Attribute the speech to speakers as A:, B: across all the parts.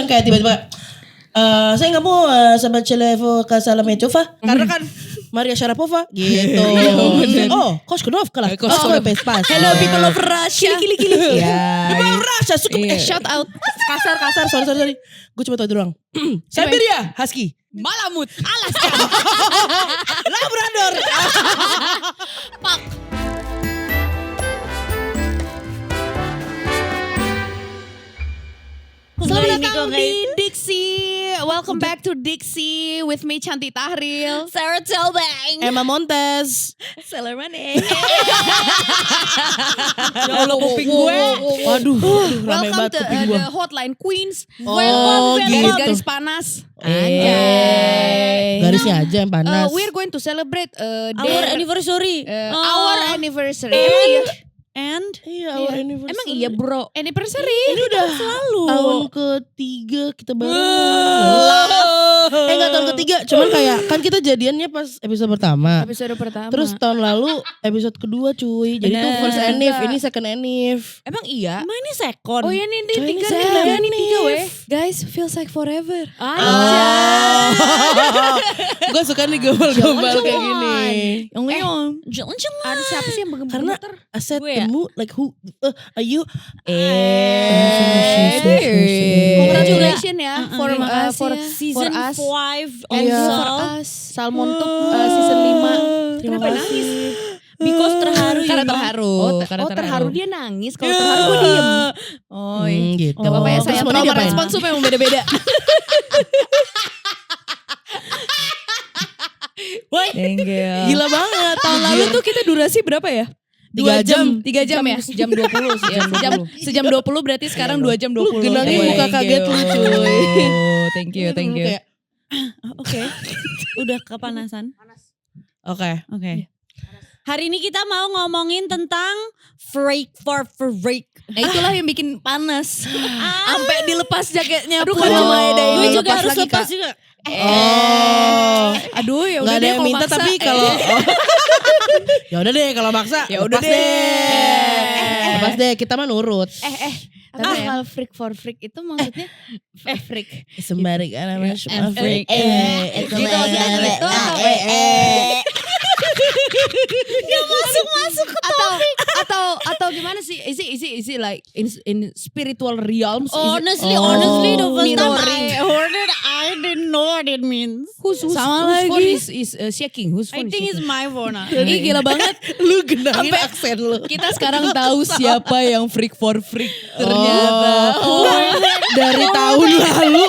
A: yang kayak tiba-tiba saya nggak mau sama Chelevo Kasalamechova karena kan Maria Sharapova gitu. Oh, Koshkonovka lah. Pespas.
B: Hello people of Russia.
A: Kili. Ya.
B: People of Russia,
A: Shout out. Kasar. Sorry. Gue cuma tahu itu doang. Siberia, Husky.
B: Malamut, Alaska.
A: Labrador.
B: Pak. Selamat datang di Dixie. Welcome back to Dixie with me Chanti Tahril,
C: Sarah Tobang,
A: Emma Montes.
C: Selermane.
B: Ya Allah kuping gue.
A: Waduh, rame
B: Welcome
A: banget
B: to
A: kuping gue.
B: the Hotline Queens.
A: Oh, gitu.
B: Garis panas.
C: Anjay.
A: Garisnya aja yang panas.
B: We're going to celebrate
C: Our anniversary.
B: our anniversary.
C: And
A: Iya, our anniversary.
B: Emang iya bro, anniversary.
A: Ini udah
C: selalu.
A: tahun ketiga kita bareng. Enggak tahun ketiga, cuman kayak kan kita jadiannya pas episode pertama.
B: Episode pertama.
A: Terus tahun lalu episode kedua cuy. Jadi itu first anniv, ini second anniv.
B: Emang iya?
C: emang ini second.
B: Oh ya ini
A: Coy,
B: tiga
A: ini
B: nih, ini tiga
A: anniv.
B: weh. Guys, feels like forever.
A: Gue suka nih gombal-gombal kayak gini.
C: Jangan.
B: Ada siapa sih yang
A: Karena
B: bergemeter?
A: I said
C: Gue ya?
A: the mood like who are you?
B: Congratulations ya
C: Terima kasih
B: for
C: ya. Season
B: us
C: 5
B: and
A: Iya.
B: for us. Salmon tuh season 5.
A: Terima
B: Kenapa
A: kasih.
B: nangis?
C: Because terharu.
B: Karena
C: you know.
B: terharu.
C: Karena
B: Terharu dia nangis. Kalau terharu gue diem. Oh,
A: Gitu.
B: gak apa-apa ya
A: Terus
B: saya.
A: maunya
B: Nomor
A: diapain?
B: responsif memang beda-beda.
A: Gila banget.
B: Tahun lalu tuh kita durasi berapa ya?
A: 3 jam.
B: 3 jam ya? Sejam 20. Sejam 20 berarti sekarang 2 jam 20.
A: Genangin muka kaget lu cuy.
B: Thank you.
A: Kayak,
C: Oke. Udah kepanasan.
A: Oke.
C: Oke. Hari ini kita mau ngomongin tentang freak for freak.
B: Nah itulah yang bikin panas. Sampai dilepas jaketnya. Aduh
A: kan cuma ada
C: Gue
A: ini,
C: juga
A: lepas
C: harus
A: lagi,
C: lepas
A: Kak.
C: juga.
B: Aduh ya
A: Nggak
B: udah
A: ada
B: deh
A: yang
B: kalau
A: minta
B: maksa.
A: tapi kalau ya udah deh kalau maksa
B: Ya udah
A: lepas
B: deh.
A: Lepas deh kita mah nurut.
B: Tapi kalau freak for freak itu maksudnya freak.
A: Sembari kan namanya
C: freak.
B: Gitu maksudnya gitu
C: Masuk ke
B: atau gimana sih? Is it like in spiritual realms?
C: Honestly, the first time I heard it, I didn't know what it means.
B: Whose
C: Sama
B: phone
C: lagi.
B: is shaking? Whose
C: I
B: phone is
C: think
B: shaking?
C: it's my phone.
B: Ih gila banget.
A: Lu genangin aksen lu.
B: Kita sekarang tahu siapa yang freak for freak ternyata.
A: Dari tahun lalu.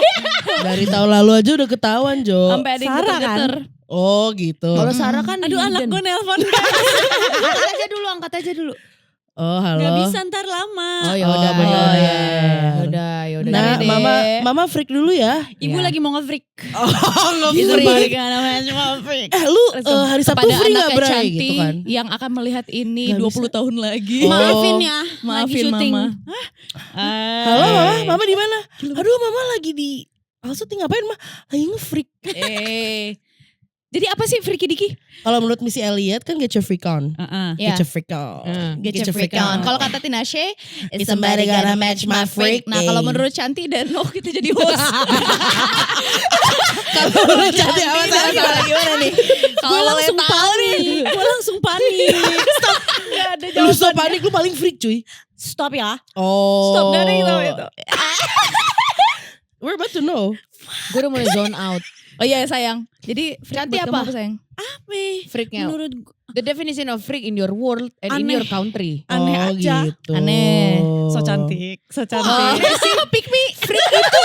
A: Dari tahun lalu aja udah ketahuan Jo.
B: Sampai ada yang
C: Sarah kan?
B: geter-geter.
A: Oh gitu.
B: Kalau Sarah kan
C: Aduh anak gue nelpon.
B: angkat aja dulu.
A: Oh halo.
C: Gak bisa ntar lama.
B: Oh ya udah,
A: bener.
B: ya udah.
A: Nah
B: Deh.
A: mama freak dulu ya.
C: Ibu
B: Ya.
C: lagi mau nge-freak.
A: Oh
C: Itu
A: nge-freak.
C: balik namanya cuma freak.
A: Lu hari Sabtu
B: Kepada
A: free
B: anak
A: gak
B: yang
A: Bray
B: cantik
A: gitu kan.
B: yang akan melihat ini
A: Gak
B: 20 tahun lagi.
A: Oh.
C: Maafin ya, lagi
B: Maafin
C: syuting.
B: mama.
A: Halo mama di mana? Aduh mama lagi di syuting ngapain mah? Lagi nge-freak.
B: Jadi apa sih freaky diki?
A: Kalau menurut Missy Elliott kan get your freak on.
B: Ya.
A: Get your freak on.
B: Get your freak on. Kalau kata Tinashe,
A: Is somebody gonna match my freak?
B: Nah kalau menurut Canti dan kita jadi host.
A: Kalau menurut Canti apa Sarah gimana nih?
C: Gue langsung panik. Gue langsung panik. Stop. Gak ada
A: Lu
C: jawaban.
A: so panik lu paling freak cuy.
C: Stop ya.
A: Oh.
C: Stop, gak ada yang tahu itu.
A: We're about to know.
B: Gue udah mulai zone out. Oh iya sayang. Jadi freak
C: Canti
B: buat
C: apa?
B: kamu sayang?
C: Apa?
B: Freaknya.
C: Menurut
B: The definition of freak in your world and in
C: Aneh.
B: your country.
C: Aneh
A: Oh,
C: aja.
A: Gitu.
B: Aneh.
C: so cantik.
B: Oh, pick me. Freak itu.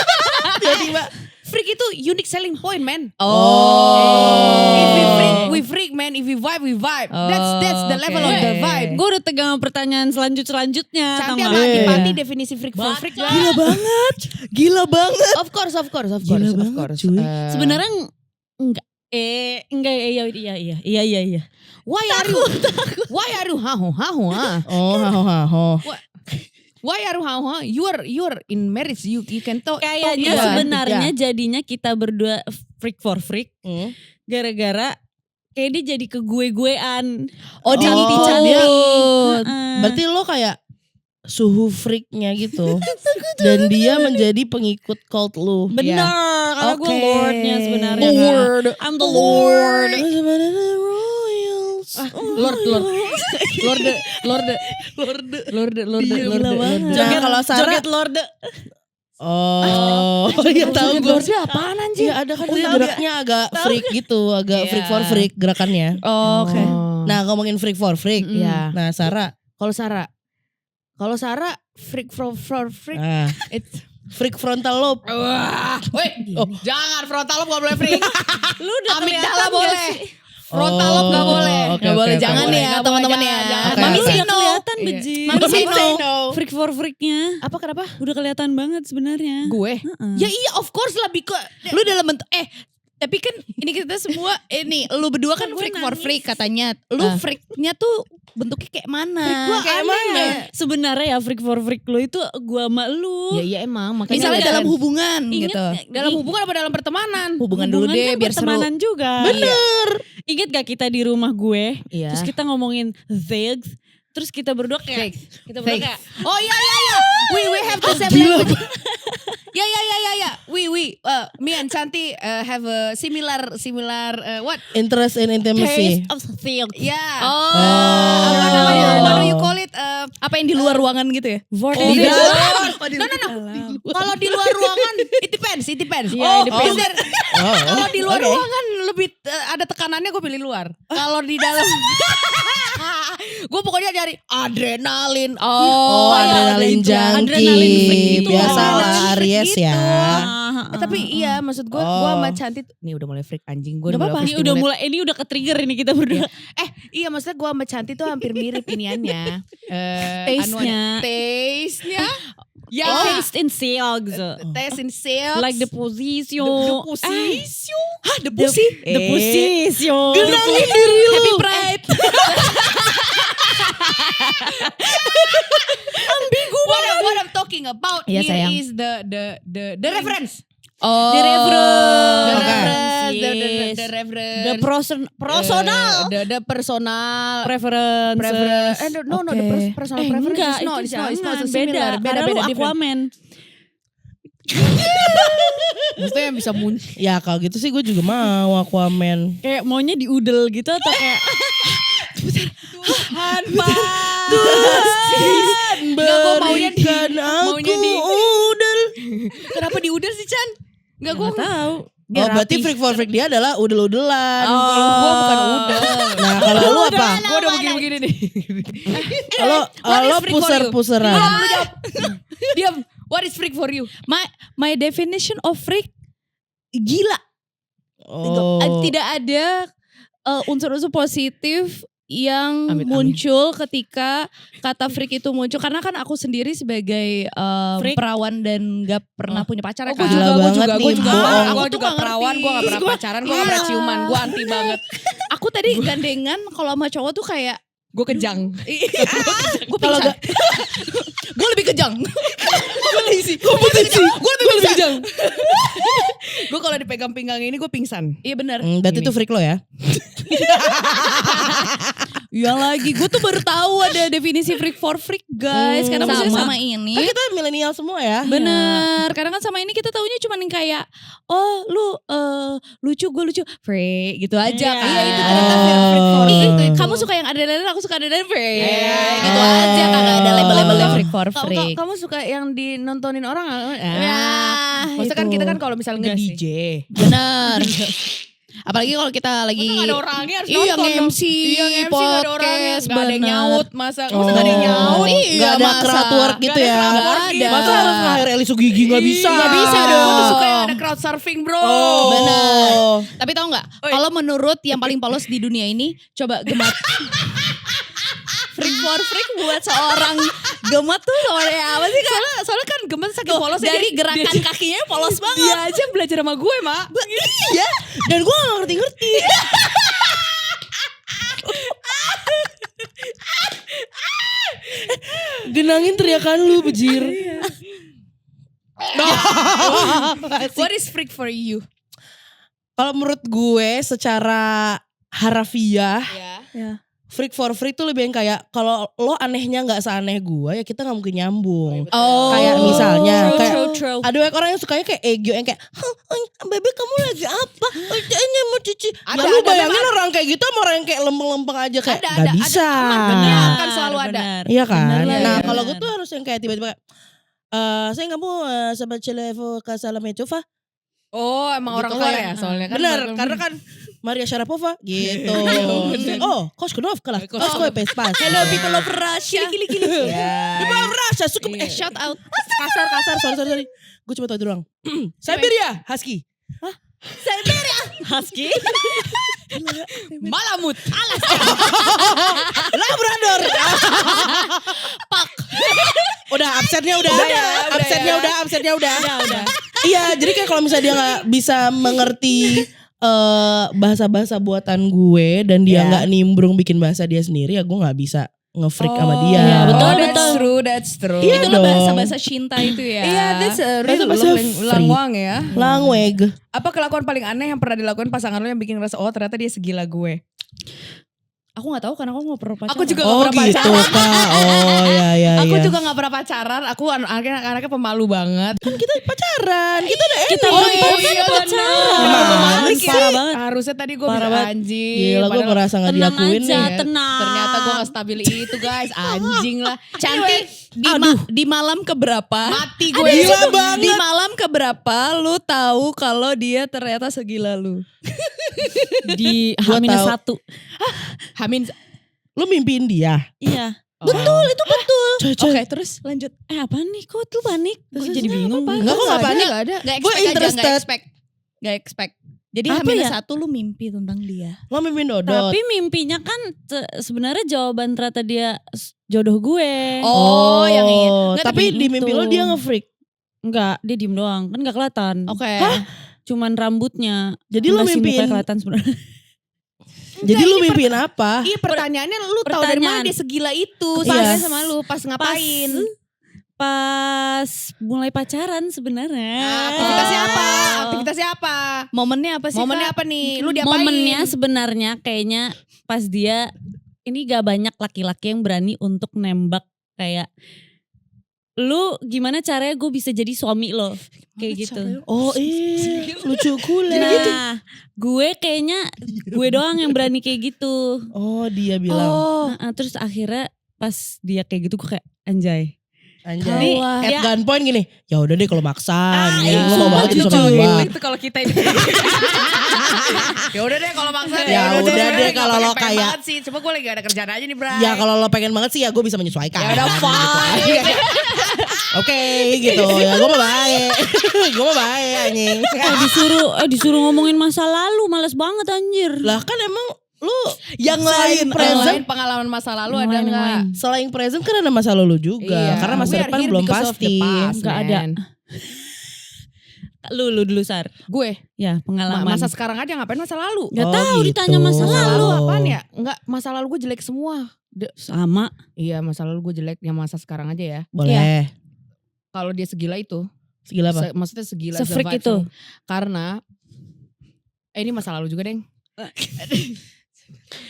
A: Tiba-tiba.
B: Freak itu unique selling point, man.
A: Oh.
B: If we freak, man. If we vibe. That's the level of the vibe.
C: Gue udah tegang sama pertanyaan selanjutnya.
B: Cantik
C: tau
B: apa
C: nggak?
B: Adipati definisi freak for freak.
A: Gila banget. Gila banget.
B: Of course.
A: Gila banget, cuy.
C: Sebenarnya enggak. Iya.
B: Why are you haho?
A: Oh, haho.
B: Why are you haho? You are in marriage. You can talk.
C: Kayaknya
B: talk.
C: sebenarnya jadinya kita berdua freak for freak.
A: Hmm.
C: Gara-gara kayak dia jadi ke gue-guean.
B: Oh, dia
A: Oh,
B: cantik.
A: dia-
C: Heeh.
A: Berarti lo kayak suhu freaknya gitu. Dan dia menjadi pengikut cult lu.
C: Bener, karena gue
B: Oke.
C: lordnya sebenarnya.
A: Lord.
C: I'm the lord.
A: Royals. Nah, kalau Sarah
C: Joget lord.
A: oh, ya tahu gue.
B: Lorde apaan anjir?
A: Ya ada kan dia geraknya agak freak gitu, agak freak for freak gerakannya.
B: Oh, oke.
A: Nah, ngomongin freak for freak.
B: Iya.
A: Nah, Sarah,
B: Kalau Sarah freak for freak.
A: ah,
B: It's
A: freak frontal lobe.
B: wah, woi, jangan frontal lobe gak boleh freak.
C: Lu udah
B: Amigdala
C: kelihatan
B: boleh.
C: gak sih?
B: Frontal lobe gak boleh.
A: Oke,
B: Gak
A: oke,
B: boleh,
A: oke,
B: jangan
A: boleh.
B: ya
C: Nggak
B: teman-teman
C: boleh,
B: ya.
C: jangan.
A: Oke,
C: Mami
A: oke.
C: sih udah kelihatan
B: Iya.
C: Beji.
B: Mami say no.
C: Freak for freaknya.
B: Apa kenapa?
C: Udah kelihatan banget sebenarnya.
B: Gue? Ya iya of course lah Biko. Lu dalam bentuk tapi kan ini kita semua lu berdua kan
C: Gue
B: freak for
C: nangis.
B: freak katanya. Lu freaknya tuh bentuknya kayak mana?
A: Kayak mana?
C: Sebenarnya ya freak for freak lo itu gua sama lu.
B: Ya iya emang makanya
C: Misalnya
B: dalam
C: dalam
B: hubungan
C: Ingat
B: gitu.
C: nggak?
B: Dalam hubungan apa dalam pertemanan? Hubungan
C: Hubungan
B: dulu deh
C: kan
B: biar seru.
C: pertemanan juga.
A: Bener.
C: Ingat gak kita di rumah gue?
B: Iya.
C: Terus kita ngomongin things. Terus kita berdua kayak kita berdua kayak
B: Oh iya. We have the same language. Ya. Me and Santi have a similar what?
A: Interest in intimacy.
C: taste of things.
B: Ya.
C: Oh.
B: Apa namanya?
A: Oh.
B: What do you call it? Apa yang di luar ruangan gitu ya?
C: What
A: Oh,
C: is
A: di
C: it?
A: dalam.
B: Kalau di luar ruangan, it depends.
C: Iya, it depends.
B: Kalau di luar
A: Oke.
B: ruangan lebih ada tekanannya, gue pilih luar. Kalau di dalam, gue pokoknya nyari adrenalin.
A: Oh, adrenalin
C: Adrenalin freak
A: junkie.
C: gitu.
A: Biasalah
B: Oh,
A: Aries
B: gitu.
A: ya.
B: Tapi iya, maksud gue sama Cantik. Nih udah mulai freak anjing gue.
C: Gak apa-apa. Ini udah mulai, ini udah ke-trigger ini kita berdua.
B: Iya maksudnya gue sama Cantik tuh hampir mirip iniannya.
C: Taste-nya.
B: Taste-nya. Ya.
C: Taste in sales.
B: Taste in sales.
C: Like the position.
B: The position. Hah, the
C: The,
B: pussy?
C: the position.
A: Genangin diri lu.
B: Happy Pride. Ambigu banget. What I'm talking about
C: Iya,
B: here
C: sayang.
B: is the reference.
C: Oh.
B: The
C: reference.
B: reference.
C: Yes.
B: The reference.
C: The personal.
B: The personal.
C: Preference.
B: No, the personal preference
C: Enggak,
B: is no,
C: itu
B: it's not
C: jangan.
B: similar.
C: Karena lu
B: different.
C: Aquaman.
B: Maksudnya yang bisa muncul.
A: Ya kalau gitu sih gue juga mau Aquaman.
C: Kayak maunya diudel gitu atau kayak
B: Tuhan,
A: Enggak,
B: gue maunya di-
A: berikan aku
B: maunya di-
A: udel.
B: Kenapa diudar sih Chan? Enggak gue
C: tahu.
A: Oh berarti freak for freak dia adalah udel-udelan.
B: Kalau gue bukan udar.
A: Nah kalau lu apa?
B: Gue udah begini-begini nih.
A: Kalau
B: What is
A: lo
B: freak for you?
A: puser-puseran.
B: Lu jawab. Diam. What is freak for you?
D: My definition of freak gila.
A: Oh.
D: Tidak ada unsur-unsur positif yang
B: Amit, amit.
D: muncul ketika kata freak itu muncul, karena kan aku sendiri sebagai
C: Freak?
D: perawan dan gak pernah punya pacar
B: Oh,
D: kan.
B: gue juga,
A: Gila
B: gue
A: banget
B: juga,
A: nih,
B: gue juga.
A: bohong.
B: Aku
D: Aku
B: juga
D: tuh nggak
B: perawan,
D: ngerti.
B: gue gak pernah
D: Terus
B: pacaran, gue gak pernah ciuman, gue anti banget.
D: Aku tadi gandengan kalau sama cowok tuh kayak
B: Gue kejang.
D: gue
A: Kalau
D: pingsan.
B: Gue lebih kejang. Gue lazy. Gue lebih kejang. Gue kalau dipegang pinggang ini gue pingsan.
D: Iya benar.
A: Berarti itu freak lo ya?
D: Iya lagi, gue tuh baru tahu ada definisi freak for freak guys. Karena maksudnya sama ini.
A: Kan kita milenial semua ya.
D: Bener, karena kan sama ini kita taunya cuma yang kayak, oh lu lucu, gue lucu, freak gitu aja
C: Iya.
D: kan.
C: Iya,
B: itu ternyata freak for
D: Ih,
B: freak.
D: kamu suka yang adrenalin, aku suka adrenalin, freak. Gitu
B: Oh.
D: aja, kagak ada label-labelnya freak for
B: Kamu-
D: freak.
B: Kamu suka yang dinontonin orang?
D: Ya,
B: Maksudnya kan
D: itu.
B: kita kan kalau misalnya
C: Enggak sih.
B: nge-DJ.
D: Bener. Apalagi kalau kita lagi
B: Masa gak ada orangnya harus
D: iya,
B: nonton dong.
D: nge-MC,
B: Iya nge-MC gak ada orangnya.
D: podcast,
B: Gak ada yang
D: bener.
B: nyaut. Masa
A: Oh.
B: gak ada yang nyaut?
A: Nggak ada crowd work gitu ya.
D: crowd work gitu.
A: Masa harus nge-hire Eli Sugigi gak bisa.
D: Nggak bisa
B: Gue
D: dong.
B: tuh suka yang ada crowd surfing bro.
A: Oh.
D: Bener. Tapi tau gak,
B: Oi.
D: kalau menurut yang paling polos di dunia ini, coba gemat. Freak for freak buat seorang gemat tuh soalnya apa sih kak?
B: Soalnya kan gemes saking
D: Tuh,
B: polosnya.
D: dari gerakan kakinya polos banget.
B: Dia aja belajar sama gue mak.
A: Iya. Dan gue gak ngerti-ngerti. Genangin teriakan lu bejir.
B: What is freak for you?
A: Kalau menurut gue secara harafiah,
B: Ya.
A: freak for freak tuh lebih yang kayak kalau lo anehnya nggak seaneh gue ya kita nggak mungkin nyambung.
D: Oh.
A: Kayak misalnya kayak
C: True.
A: ada banyak orang yang sukanya kayak ego yang kayak baby kamu lagi apa? Ini mau cuci. Ya lu bayangin orang kayak gitu sama orang yang kayak lempeng-lempeng aja kayak nggak bisa.
B: Benar, akan selalu ada.
A: Iya kan.
C: Bener,
A: Nah
C: bener.
A: kalau gue tuh harus yang kayak tiba-tiba saya nggak mau sahabat Celevo ke Salametova.
B: Oh, emang orang
A: Gitu
B: luar
A: kan.
B: ya soalnya kan.
A: Bener, karena kan Maria Sharapova gitu. Oh, Koshkunov kalah. Koshko Pespas.
D: Hello people of Russia.
B: Gili-gili.
A: Di Russia suka
D: Shout out.
A: kasar sorry. Gue cuma tahu itu doang. Siberia Husky.
C: Husky.
B: Malamut.
A: Labrador. Pak. Udah absennya udah. Absennya udah. Iya, jadi kayak kalau misalnya dia nggak bisa mengerti bahasa-bahasa buatan gue dan dia nggak nimbrung bikin bahasa dia sendiri, ya gue nggak bisa nge-freak sama dia.
C: Iya, betul.
B: That's true.
A: Iya
D: Itulah
A: dong.
D: bahasa-bahasa cinta itu ya.
B: Iya, that's a real
A: Itu bahasa
B: langwang ya.
A: Langweg.
B: Apa kelakuan paling aneh yang pernah dilakukan pasangan lo yang bikin ngerasa oh ternyata dia segila gue?
D: Aku gak tahu karena aku gak pernah pacaran.
B: Aku juga
A: Oh
B: gak pernah
A: gitu
B: pacaran.
A: Kak. Oh ya.
B: Aku juga gak pernah pacaran. Aku anaknya pemalu banget.
A: Kan kita pacaran. Kita udah
C: Kita
A: ending.
C: berempat kan
B: iya,
C: pacaran.
A: Gimana sih?
C: Parah banget.
B: Harusnya tadi gue
A: Parah
B: bisa
A: banget.
B: anjing.
A: Gila gue
B: Padahal
A: merasa gak
C: Tenang
A: diakuin
C: aja,
A: nih.
C: tenang.
B: ternyata gue gak stabil itu guys. Anjing lah.
D: Cantik di malam keberapa?
B: Mati gue.
A: Gila banget.
D: Di malam keberapa lu tahu kalau dia ternyata segila lu?
C: Di
A: Gua
C: H-1.
B: Hamin.
A: Lu mimpiin dia.
C: Iya.
B: Betul itu betul.
A: Coy.
D: Oke, terus lanjut.
C: Apa nih? Kok lu panik? Gue jadi bingung.
A: Enggak kok gak panik.
B: Gak ada.
D: Gak
A: Gue
D: expect aja,
A: interested.
D: Gak expect. Jadi
C: Apa
D: H-1
C: ya?
D: lu mimpi tentang dia.
A: Lo mimpiin Dodot.
C: Tapi mimpinya kan sebenarnya jawaban ternyata dia jodoh gue.
D: Oh, yang ini. Nggak,
A: tapi di mimpi lo
C: itu.
A: dia nge-freak.
C: Enggak, dia diem doang. Kan gak kelihatan.
D: Oke.
C: Cuman rambutnya.
A: Jadi lu
C: Enggak sih,
A: mimpiin.
C: mukanya kelihatan sebenarnya.
A: Jadi lu mimpiin apa?
B: Iya pertanyaannya lu tahu dari mana
C: Pertanyaan.
B: dia segila itu?
A: Iya.
B: Pas sama lu pas ngapain?
C: Pas mulai pacaran sebenarnya.
B: Aktivitasnya apa? Aktivitasnya apa?
D: Momennya apa sih?
B: Momennya
D: Kak?
B: apa nih? Lu diapain?
C: Momennya sebenarnya kayaknya pas dia ini gak banyak laki-laki yang berani untuk nembak kayak lu gimana caranya gue bisa jadi suami lo kayak gitu.
A: Oh lucu cool gitu.
C: Nah, gue kayaknya gue doang yang berani kayak gitu.
A: Oh dia bilang.
C: Terus akhirnya pas dia kayak gitu gue kayak anjay.
A: Anjay.
C: Wah.
A: At
C: Ya.
A: gunpoint gini. Ya udah deh kalau maksa.
C: iya,
A: Gue mau banget jadi suami gue.
B: Itu kalau kita ini. Ya udah deh kalau maksa deh.
A: Ya udah
B: sebenarnya
A: deh
B: nggak
A: kalau lo
B: pengen
A: kayak-
B: banget sih. Coba gue lagi gak ada kerjaan aja nih Bray.
A: Ya kalau lo pengen banget sih ya gue bisa menyesuaikan.
B: Ya udah fine.
A: Oke gitu ya gue mau baik. Gue mau baik anjing.
C: Disuruh ngomongin masa lalu males banget anjir.
A: Lah kan emang lu
B: Yang
A: selain
B: lain,
A: present
B: pengalaman masa lalu
C: Yang
B: ada
C: lain, yang
B: nggak?
C: lain.
A: selain present kan ada masa lalu juga.
B: Iya.
A: Karena masa
B: We are
A: depan
B: here
A: belum
B: because of the
A: pasti.
B: past,
C: Nggak ada.
B: man.
C: Lu dulu Sar.
B: Gue
C: Ya pengalaman.
B: masa sekarang aja ngapain masa lalu?
C: Gak
A: Oh,
C: tahu
A: gitu.
C: ditanya masa
B: Masa
C: lalu.
B: lalu apaan ya? Enggak, masa lalu gue jelek semua.
C: Sama.
B: Iya masa lalu gue jelek, yang masa sekarang aja ya.
A: Boleh.
B: Kalau dia segila itu,
A: Segila apa?
B: maksudnya segila
C: Se-freak
B: the vibes
C: itu.
B: sama- Karena ini masa lalu juga deng.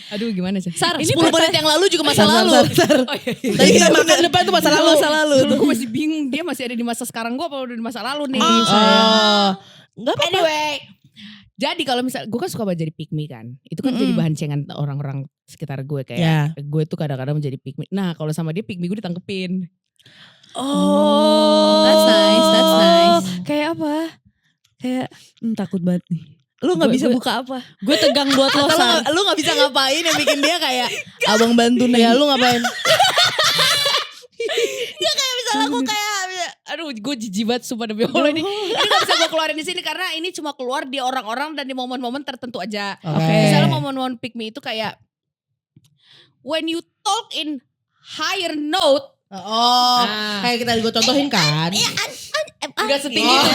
B: Aduh gimana sih?
D: Sar,
B: Ini
D: 10 menit yang lalu juga masa
A: Sar,
D: lalu.
A: Sar. Tadi kita makan depan tuh masa lalu.
D: Masa lalu.
B: Gue masih bingung dia masih ada di masa sekarang gue apa udah di masa lalu nih.
A: Oh. Enggak apa-apa.
B: Anyway, jadi kalau misal gue kan suka banget jadi pick me kan, itu kan jadi bahan cengan orang-orang sekitar gue kayak
A: Ya.
B: gue tuh kadang-kadang menjadi pick me. Nah kalau sama dia pick me gue ditangkepin.
A: Oh.
D: That's nice. Kayak apa? Kayak
C: Takut banget nih.
D: lu gak
C: Gue-
D: bisa
C: gue-
D: buka apa?
C: Gue tegang buat lo
D: Atau
C: Sar.
D: lu gak bisa ngapain yang bikin dia kayak abang bantu
A: Ya lu ngapain?
B: Misal aku kayak, aduh gue jijik banget sumpah demi Allah ini gak bisa gue keluarin di sini karena ini cuma keluar di orang-orang dan di momen-momen tertentu aja.
A: Oke.
B: Misalnya momen-momen pick me itu kayak when you talk in higher note.
A: Oh,
B: Nah.
A: kayak kita gue contohin kan.
B: Gak setinggi itu.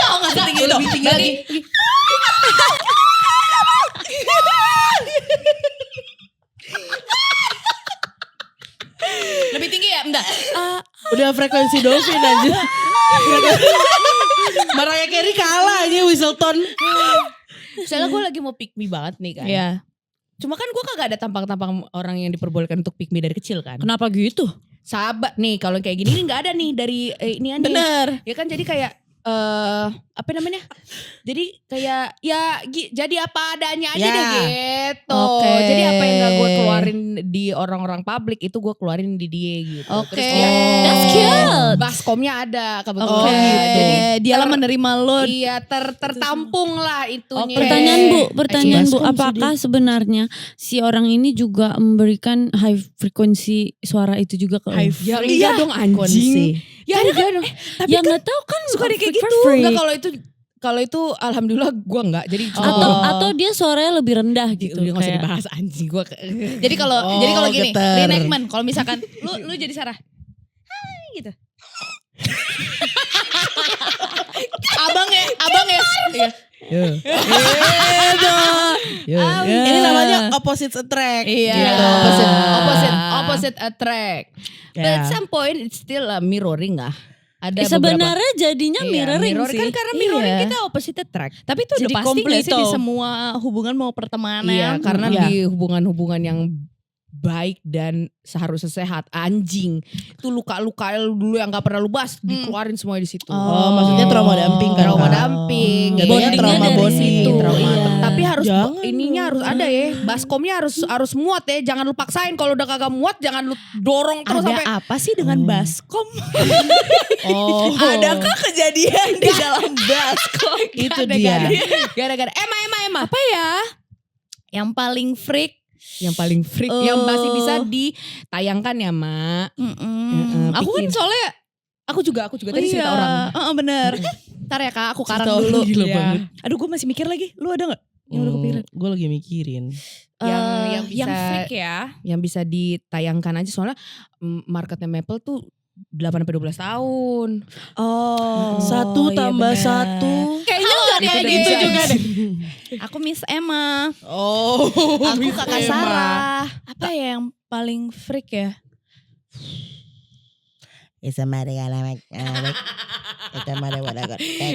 D: Oh gak setinggi itu.
A: Lebih tinggi lagi.
B: Lebih tinggi ya? Enggak.
A: Udah frekuensi dolphin aja. Mariah Carey kalah aja whistle tone.
B: Misalnya gue lagi mau pick me banget nih kan.
D: Iya.
B: Cuma kan gue kagak ada tampang-tampang orang yang diperbolehkan untuk pick me dari kecil kan.
C: Kenapa gitu?
B: Sahabat nih kalau kayak gini nggak ada nih dari ini aneh.
A: Bener.
B: Ya kan jadi kayak apa namanya? Jadi kayak ya jadi apa adanya aja
A: Ya.
B: deh gitu.
D: Oke.
B: Jadi apa yang gak gue keluarin di orang-orang publik itu gue keluarin di dia gitu.
D: Oke.
B: Terus dia
C: That's cute.
B: baskomnya ada kebetulan.
D: Oke.
B: Jadi
D: Dialah menerima lo.
B: iya tertampung lah itunya.
C: Pertanyaan Bu,
A: Baskom
C: apakah sebenarnya si orang ini juga memberikan high frekuensi suara itu juga ke
A: High
C: lo?
B: Ya
A: frekuensi.
B: enggak dong anjing. Ya enggak dong.
C: Ya nggak tahu kan
B: Suka dia kayak
C: freak
B: gitu.
C: for
B: Enggak
C: freak.
B: kalau itu alhamdulillah gue enggak. Jadi
C: Atau dia suaranya lebih rendah gitu.
B: Dia gak usah
C: kayak-
B: dibahas anjing gue.
D: Jadi kalau gini,
A: geter.
D: reenactment. Kalau misalkan lu jadi Sarah. Hai gitu. abang ya. Iya.
A: Ini namanya opposite attract.
D: Iya.
A: Gitu.
B: Opposite attract. But at some point it's still mirroring lah. Ada
C: Sebenarnya jadinya
B: Iya,
C: mirroring
B: mirror
C: sih.
B: kan karena mirroring
D: Iya.
B: kita opposite attract.
D: Tapi itu udah
C: Jadi
D: pasti gak sih di
C: komplito.
D: semua hubungan mau pertemanan.
B: Iya, karena
A: Iya.
B: di hubungan-hubungan yang baik dan seharusnya sehat anjing itu luka-luka dulu yang gak pernah lu bahas dikeluarin semua di situ.
A: Oh, maksudnya trauma dumping kan?
B: Trauma
A: Kak?
B: dumping.
A: Jatuhnya
C: Bondingnya
A: trauma
C: dari
A: bonding.
C: situ,
A: Trauma.
C: iya.
B: Tapi harus
A: Jangan
B: ininya harus ada ya. Baskomnya harus muat ya. Jangan lu paksain. Kalau udah kagak muat jangan lu dorong terus
D: Ada
B: sampai
D: apa sih dengan baskom?
A: Oh.
D: Adakah kejadian di dalam baskom?
A: Itu dia.
B: gara-gara Emma.
D: Apa ya? Yang paling freak.
B: Yang paling freak yang masih bisa ditayangkan ya, Mak.
D: Aku kan
B: pikir.
D: soalnya
B: Aku juga tadi cerita orang.
D: Bener. Ntar ya Kak, aku karang
A: Cerita
D: dulu.
A: orang gila
D: Iya.
A: banget.
D: Aduh, gue masih mikir lagi. Lu ada gak? Yang udah kepikiran.
A: Gue lagi mikirin.
B: Yang bisa
D: Yang freak ya.
B: yang bisa ditayangkan aja soalnya marketnya Maple tuh 8-12 tahun.
D: Oh.
A: 1 tambah 1.
D: Kayaknya gak kayak
B: Itu
D: gitu
B: deh.
D: juga deh. Aku Miss Emma.
A: Oh.
D: Aku
A: Miss
D: Kakak
A: Emma.
D: Sarah. Apa ya yang paling freak ya?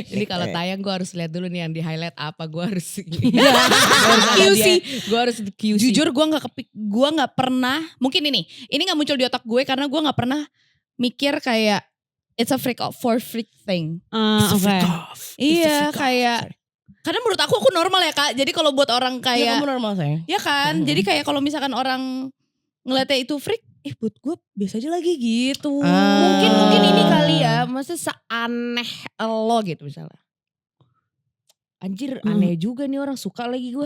B: Ini kalau tayang gue harus lihat dulu nih yang di highlight apa gue harus
D: QC.
B: Gue harus QC.
D: Jujur gue nggak pernah. Mungkin ini nggak muncul di otak gue karena gue nggak pernah mikir kayak it's a freak for freak thing.
C: Oke.
D: Iya kayak. Karena menurut aku normal ya Kak. Jadi kalau buat orang
A: Iya
D: kayak,
A: kamu normal sayang.
D: ya kan. Jadi kayak kalau misalkan orang ngeliatnya itu freak, buat gue biasa aja lagi gitu.
B: Mungkin ini kali ya, maksudnya seaneh lo gitu misalnya. Anjir aneh juga nih orang suka lagi gue.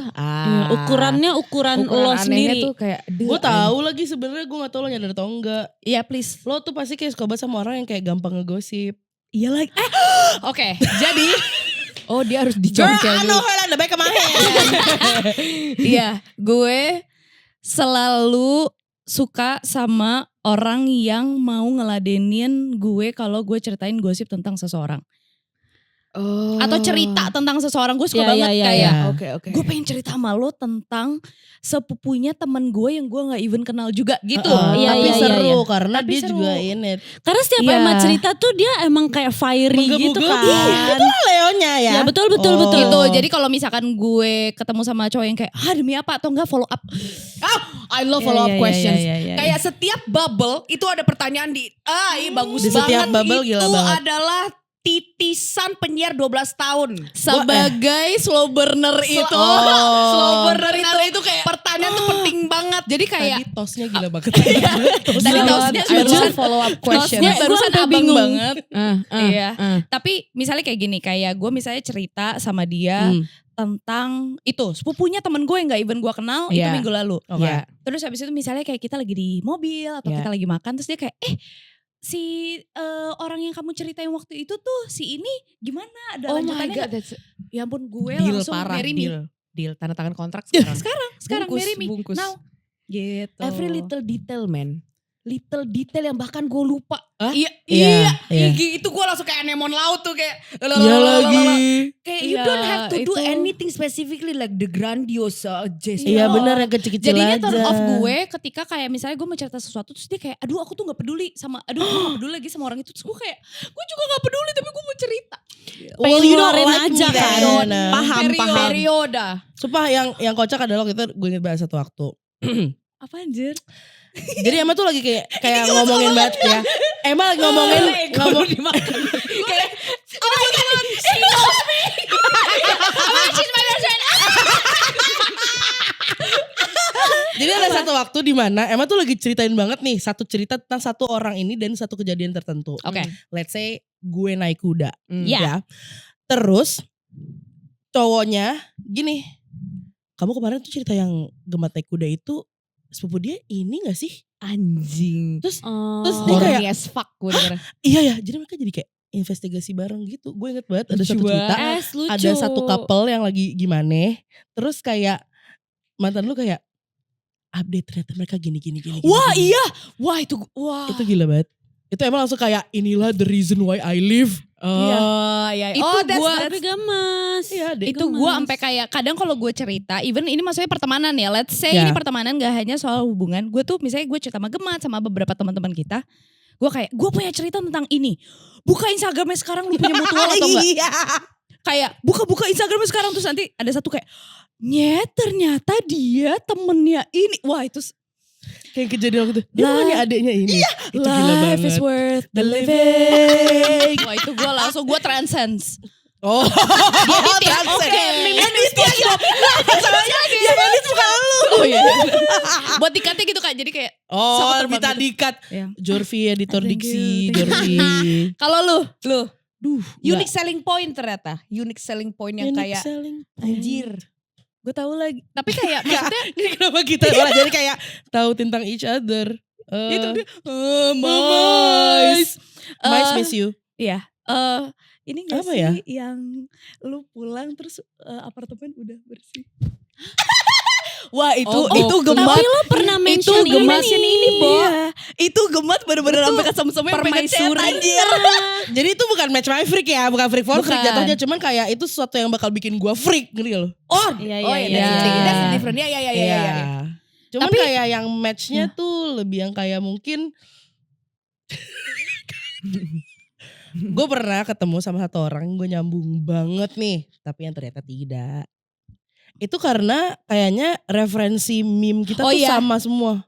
C: Ukurannya ukuran lo
B: anehnya
C: sendiri.
B: tuh kayak
A: Gue tahu lagi sebenarnya gue gak tahu lo nyadar atau enggak.
D: Iya please.
A: Lo tuh pasti kayak suka banget sama orang yang kayak gampang ngegosip.
D: Iya lagi. Oke, jadi
B: oh dia harus
A: Girl,
B: dicongkel
A: I know
B: dulu.
A: her baik kemarin.
D: iya, gue selalu suka sama orang yang mau ngeladenin gue kalau gue ceritain gosip tentang seseorang.
B: Oh.
D: Atau cerita tentang seseorang. Gue suka
C: Iya,
D: banget
C: iya,
D: kayak
C: iya.
B: Oke.
D: gue pengen cerita sama lo tentang sepupunya temen gue yang gue gak even kenal juga gitu.
C: Iya,
A: Tapi
C: iya,
A: seru
C: iya.
A: karena
D: Tapi
A: dia
D: seru.
A: juga in it.
C: Karena setiap
D: Iya.
C: Emma cerita tuh dia emang kayak fiery gitu
A: Menggebu-gebu.
C: kan.
A: Itu lah Leonya ya.
C: Ya betul betul
A: Oh.
C: betul.
D: Gitu. Jadi kalau misalkan gue ketemu sama cowok yang kayak demi apa atau enggak follow up.
B: I love follow up
C: Iya,
B: questions.
C: iya, iya, iya.
B: Kayak setiap bubble itu ada pertanyaan di bagus
A: Di
B: banget.
A: setiap bubble gila
B: itu
A: banget.
B: adalah titisan penyiar 12 tahun.
D: Sebagai slow burner itu.
B: Slow burner
D: itu kayak
B: Pertanyaan tuh penting banget.
D: jadi kayak
A: Tadi tosnya gila banget.
D: tadi tosnya
B: I love
D: barusan
B: follow up questions.
D: tosnya
C: Gue
D: barusan
C: sampai
D: abang
C: bingung.
D: banget. Iya.
B: uh.
D: Tapi misalnya kayak gini, kayak gue misalnya cerita sama dia tentang itu sepupunya temen gue yang gak even gue kenal itu
B: Iya.
D: minggu lalu.
A: Oke.
B: Iya.
D: Terus habis itu misalnya kayak kita lagi di mobil atau
B: Iya.
D: kita lagi makan terus dia kayak si orang yang kamu ceritain waktu itu tuh si ini gimana ada
B: Oh my
D: lanjutannya
B: god,
D: nggak?
B: that's
D: Ya ampun gue
B: deal
D: langsung
B: parah,
D: marry me.
B: deal tanda tangan kontrak sekarang.
D: Sekarang
B: Bungkus,
D: marry me.
B: bungkus.
D: Now. Gitu.
B: Every little detail man. Little detail yang bahkan gue lupa.
D: Iya,
A: Iya, iya.
B: Igi itu gue langsung kayak anemon laut tuh kayak.
A: Iya lagi.
B: Kayak you
D: Iya,
B: don't have to do
D: itu.
B: anything specifically like the grandiose gesture.
A: Iya benar yang kecil-kecil
D: Jadinya
A: aja.
D: turn off gue ketika kayak misalnya gue mau cerita sesuatu terus dia kayak aduh aku tuh gak peduli sama gue gak peduli lagi sama orang itu terus gue kayak gue juga gak peduli tapi gue mau cerita.
A: Well, you don't
C: ngeluarin
A: like
C: aja
A: me
C: kan.
A: then.
C: Paham.
B: Perioda.
A: Sumpah yang kocak adalah waktu itu gue inget banget satu waktu.
D: Apa anjir?
A: Jadi Emma tuh lagi kayak ngomongin banget ya. Emma lagi ngomongin
C: dimakan.
B: Kayak oh my god, she knows me. She's my best friend.
A: Jadi ada satu waktu di mana Emma tuh lagi ceritain banget nih satu cerita tentang satu orang ini dan satu kejadian tertentu.
B: Oke.
A: Let's say gue naik kuda,
B: Ya.
A: ya. Terus cowoknya gini, kamu kemarin tuh cerita yang Gemat naik kuda itu sepupu dia ini gak sih?
B: Anjing.
A: Terus
C: Oh.
A: dia kayak,
B: Horny as fuck gue denger.
A: iya ya, jadi mereka jadi kayak investigasi bareng gitu. Gue inget banget ada
B: Lucu
A: satu cerita,
C: Lucu.
A: ada satu couple yang lagi gimana, terus kayak mantan lu kayak update ternyata mereka gini.
B: Wah
A: gini.
B: iya. Wah itu wah.
A: Itu gila banget. Itu emang langsung kayak inilah the reason why I live.
B: Oh iya.
D: Itu
B: Oh
D: gua-
C: Tapi gamas.
A: Iya deh.
D: Itu gue sampai kayak kadang kalau gue cerita, even ini maksudnya pertemanan ya, let's say
A: Ya.
D: ini pertemanan gak hanya soal hubungan. Gue tuh misalnya gue cerita sama Gemat sama beberapa teman-teman kita, gue kayak gue punya cerita tentang ini. Buka Instagramnya sekarang, lu punya mutual atau enggak?
A: Iya.
D: Kayak buka Instagramnya sekarang, terus nanti ada satu kayak nyet ternyata dia temennya ini. Wah itu
A: Kayak kejadian waktu itu. Dia
D: Lah.
A: bukannya adeknya ini. Iya. Itu gila
D: life is
A: banget.
D: worth the living. Wah itu gue langsung gue transcends.
A: Oh.
D: Oke,
A: Edit ya gila. Ya Edit bukan lu.
D: Oh iya. Buat dikatnya gitu Kak. Jadi kayak
A: Oh
D: Sama terbang
A: minta
D: gitu.
A: dikat.
D: Iya.
A: Jorvi editor
D: Thank
A: diksi.
D: you.
A: Jorvi.
D: kalau lu
A: Duh.
B: Unique selling point ternyata. Unique selling point yang kayak anjir.
D: gue tahu lagi. Tapi kayak maksudnya
A: Ini kenapa kita malah jadi kayak tahu tentang each other.
D: itu dia.
A: Mais. Mais
D: Eh,
A: miss you.
D: Iya. Ini gak
A: Apa
D: sih
A: ya?
D: yang lu pulang terus apartemen udah bersih?
B: Wah itu
A: Oh,
B: itu
A: gokil.
B: Gemat.
C: Tapi lo pernah mention
D: itu Gemat
C: ini.
D: Bo. Itu Gemat bener-bener sampai kesem-semnya
B: permaisuri.
D: anjir.
A: Jadi itu bukan match my freak ya, bukan freak for freak
D: Bukan.
A: jatuhnya, cuman kayak itu sesuatu yang bakal bikin gua freak, ngerti gak lo?
B: Oh,
C: Iya,
B: oh
C: iya,
B: iya,
C: iya.
B: that's different. Iya.
A: Cuman
D: Tapi-
A: kayak yang matchnya tuh lebih yang kayak mungkin gue pernah ketemu sama satu orang, gue nyambung banget nih, tapi yang ternyata tidak. Itu karena kayaknya referensi meme kita
D: Oh
A: tuh
D: iya.
A: sama semua.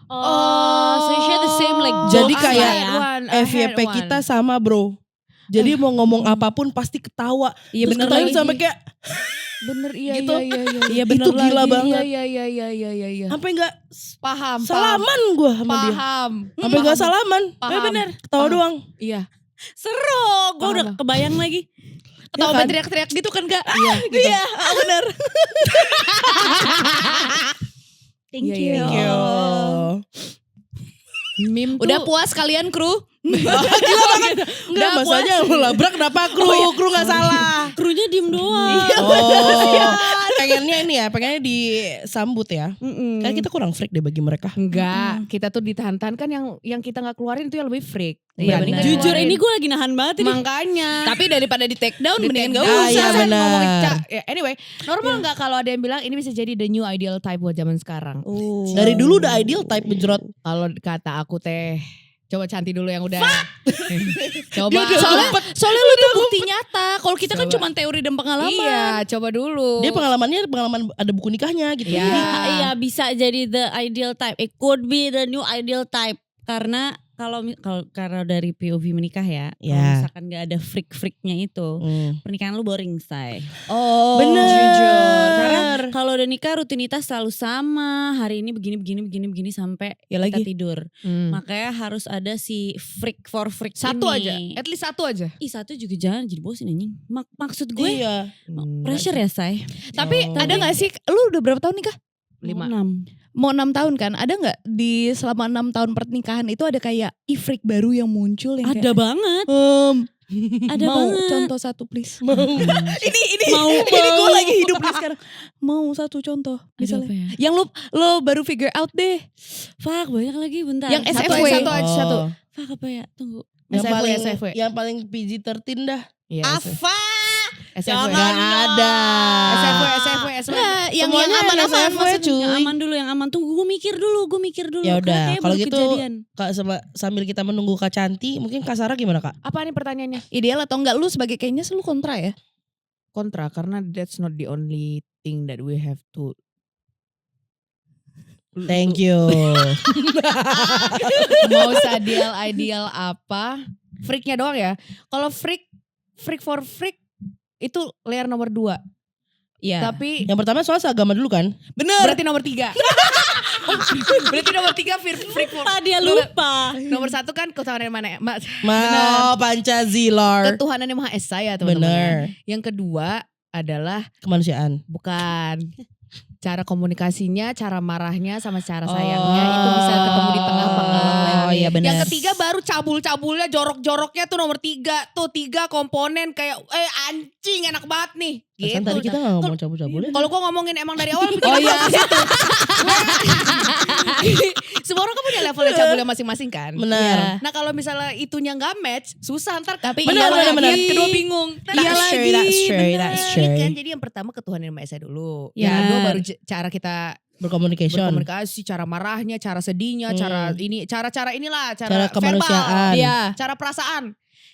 C: Oh, so you share the same like
A: Jadi
C: jokes
A: kayak
C: lah ya.
A: FYP kita sama bro. Jadi mau ngomong apapun pasti ketawa.
D: Iya
A: Terus
D: bener
A: ketawa
D: lagi.
A: sampai kayak
B: Bener
A: Gitu.
D: Iya bener
A: itu gila
D: lagi.
A: banget.
B: Iya.
A: Sampai nggak
B: Paham.
A: salaman gue sama dia.
B: Paham.
A: Sampai nggak salaman.
B: Paham.
D: bener.
A: Ketawa
B: Paham.
A: doang.
B: Iya.
C: Seru, gue udah kebayang lagi.
D: Ketawa
A: kan?
D: teriak-teriak gitu kan Kak?
B: Iya.
D: Iya bener. Thank
B: Iya,
D: you.
B: iya,
A: Thank you.
B: Meme tuh.
D: Udah puas kalian kru?
A: Enggak, masalahnya yang melabrak kenapa kru? Kru gak salah.
C: Krunya diem doang.
A: Oh, pengennya ini ya, pengennya disambut ya.
C: Mm-mm.
A: Kan kita kurang freak deh bagi mereka.
B: Enggak, kita tuh ditahan-tahan kan yang kita nggak keluarin itu yang lebih freak.
D: Iya,
B: Dibandingkan
D: benar.
C: Jujur
B: keluarin.
C: ini gue lagi nahan banget ini.
B: Makanya.
D: Tapi daripada di take down mendingan gak
A: Ah,
D: usah.
A: iya, benar.
B: ngomongin anyway, normal nggak kalau ada yang bilang ini bisa jadi the new ideal type buat zaman sekarang?
A: Dari dulu udah ideal type benjrot.
B: Kalau kata aku teh, coba Canti dulu yang udah. Coba.
A: Dia udah
D: Soalnya lu tuh bukti nyata. Kalau kita kan
B: Coba.
D: cuma teori dan pengalaman.
B: Iya, coba dulu.
A: Dia pengalaman ada buku nikahnya gitu.
B: Iya.
C: Iya bisa jadi the ideal type. It could be the new ideal type. Karena kalau dari POV menikah ya, kalau
A: Ya.
C: misalkan gak ada freak-freaknya itu, pernikahan lu boring, say.
D: Oh.
A: Bener.
C: Jujur. Karena kalau udah nikah rutinitas selalu sama. Hari ini begini sampai
D: Ya
C: kita
D: lagi.
C: tidur.
B: Hmm.
C: Makanya harus ada si freak for freak
B: Satu aja,
C: ini.
B: at least satu aja.
C: Ih satu juga jangan jadi bosin anjing. Maksud gue
A: Iya.
C: pressure ya, say.
D: Tapi
A: Oh.
D: ada gak sih, lu udah berapa tahun nikah?
B: 5.
C: 6.
D: Mau 6 tahun kan? Ada gak di selama 6 tahun pernikahan itu ada kayak ifrik baru yang muncul yang
C: Ada banget. Ada
D: mau
C: banget.
D: contoh satu please.
A: Mau.
D: ini
C: Mau,
D: ini gue
C: mau.
D: lagi hidup nih sekarang. Mau satu contoh
C: Ada
D: misalnya.
C: apa ya?
D: Yang lo baru figure out deh.
C: Fuck banyak lagi bentar.
D: Yang
B: Satu
D: SFW.
B: aja, satu aja, satu.
A: Oh.
C: Fuck apa ya? Tunggu.
A: Yang
B: SFW,
A: paling
B: SFW.
A: yang paling PG-13 dah.
B: Iya,
C: Apa?
B: SFW.
A: Gak ada.
B: SFW.
D: Nah, yang
A: Semuanya
D: aman-aman
A: SFW,
D: maksudnya.
A: cuy.
C: Yang aman dulu, yang aman. Tunggu gue mikir dulu.
A: Ya udah,
C: Kayaknya
A: kalau
C: baru
A: gitu
C: kejadian.
A: Kak sambil kita menunggu Kak Canti, mungkin Kak Sarah gimana Kak?
B: Apa nih pertanyaannya?
D: Ideal atau enggak lu sebagai kayaknya lu kontra ya?
B: kontra karena that's not the only thing that we have to.
A: Thank you.
B: Mau ideal apa? Freaknya doang ya. Kalau freak for freak itu layer nomor 2.
D: Iya.
B: Tapi
A: Yang pertama soal seagama dulu kan?
D: bener.
B: berarti nomor 3. Berarti nomor 3 freak for.
C: Dia lupa.
B: Nomor 1 kan ketuhanan yang mana ya?
A: Pancasila.
B: Ketuhanan yang Maha Esa ya teman-teman.
A: Bener.
B: Yang kedua adalah
A: Kemanusiaan.
B: bukan cara komunikasinya, cara marahnya sama cara sayangnya itu bisa ketemu di tengah-tengah.
D: Oh iya benar.
B: Yang ketiga baru cabul-cabulnya, jorok-joroknya tuh nomor 3. Tuh 3 komponen kayak anjing enak banget nih.
A: Kan tadi kita gak ngomong cabul-cabul ya.
B: Kalau gue ngomongin emang dari awal
D: Oh iya.
B: semua orang kan punya levelnya cabulnya masing-masing kan.
A: Benar.
B: Nah kalau misalnya itunya gak match, susah ntar.
D: Tapi
A: Benar,
D: iya
A: benar.
D: lagi. Kedua bingung.
A: That's true, that's true, that's true.
B: Kan jadi yang pertama ketuhanan yang Maha Esa dulu.
D: Ya.
B: Yang kedua baru cara kita berkomunikasi, cara marahnya, cara sedihnya, cara inilah,
A: Cara
B: verbal,
A: kemanusiaan.
D: Iya.
B: cara perasaan.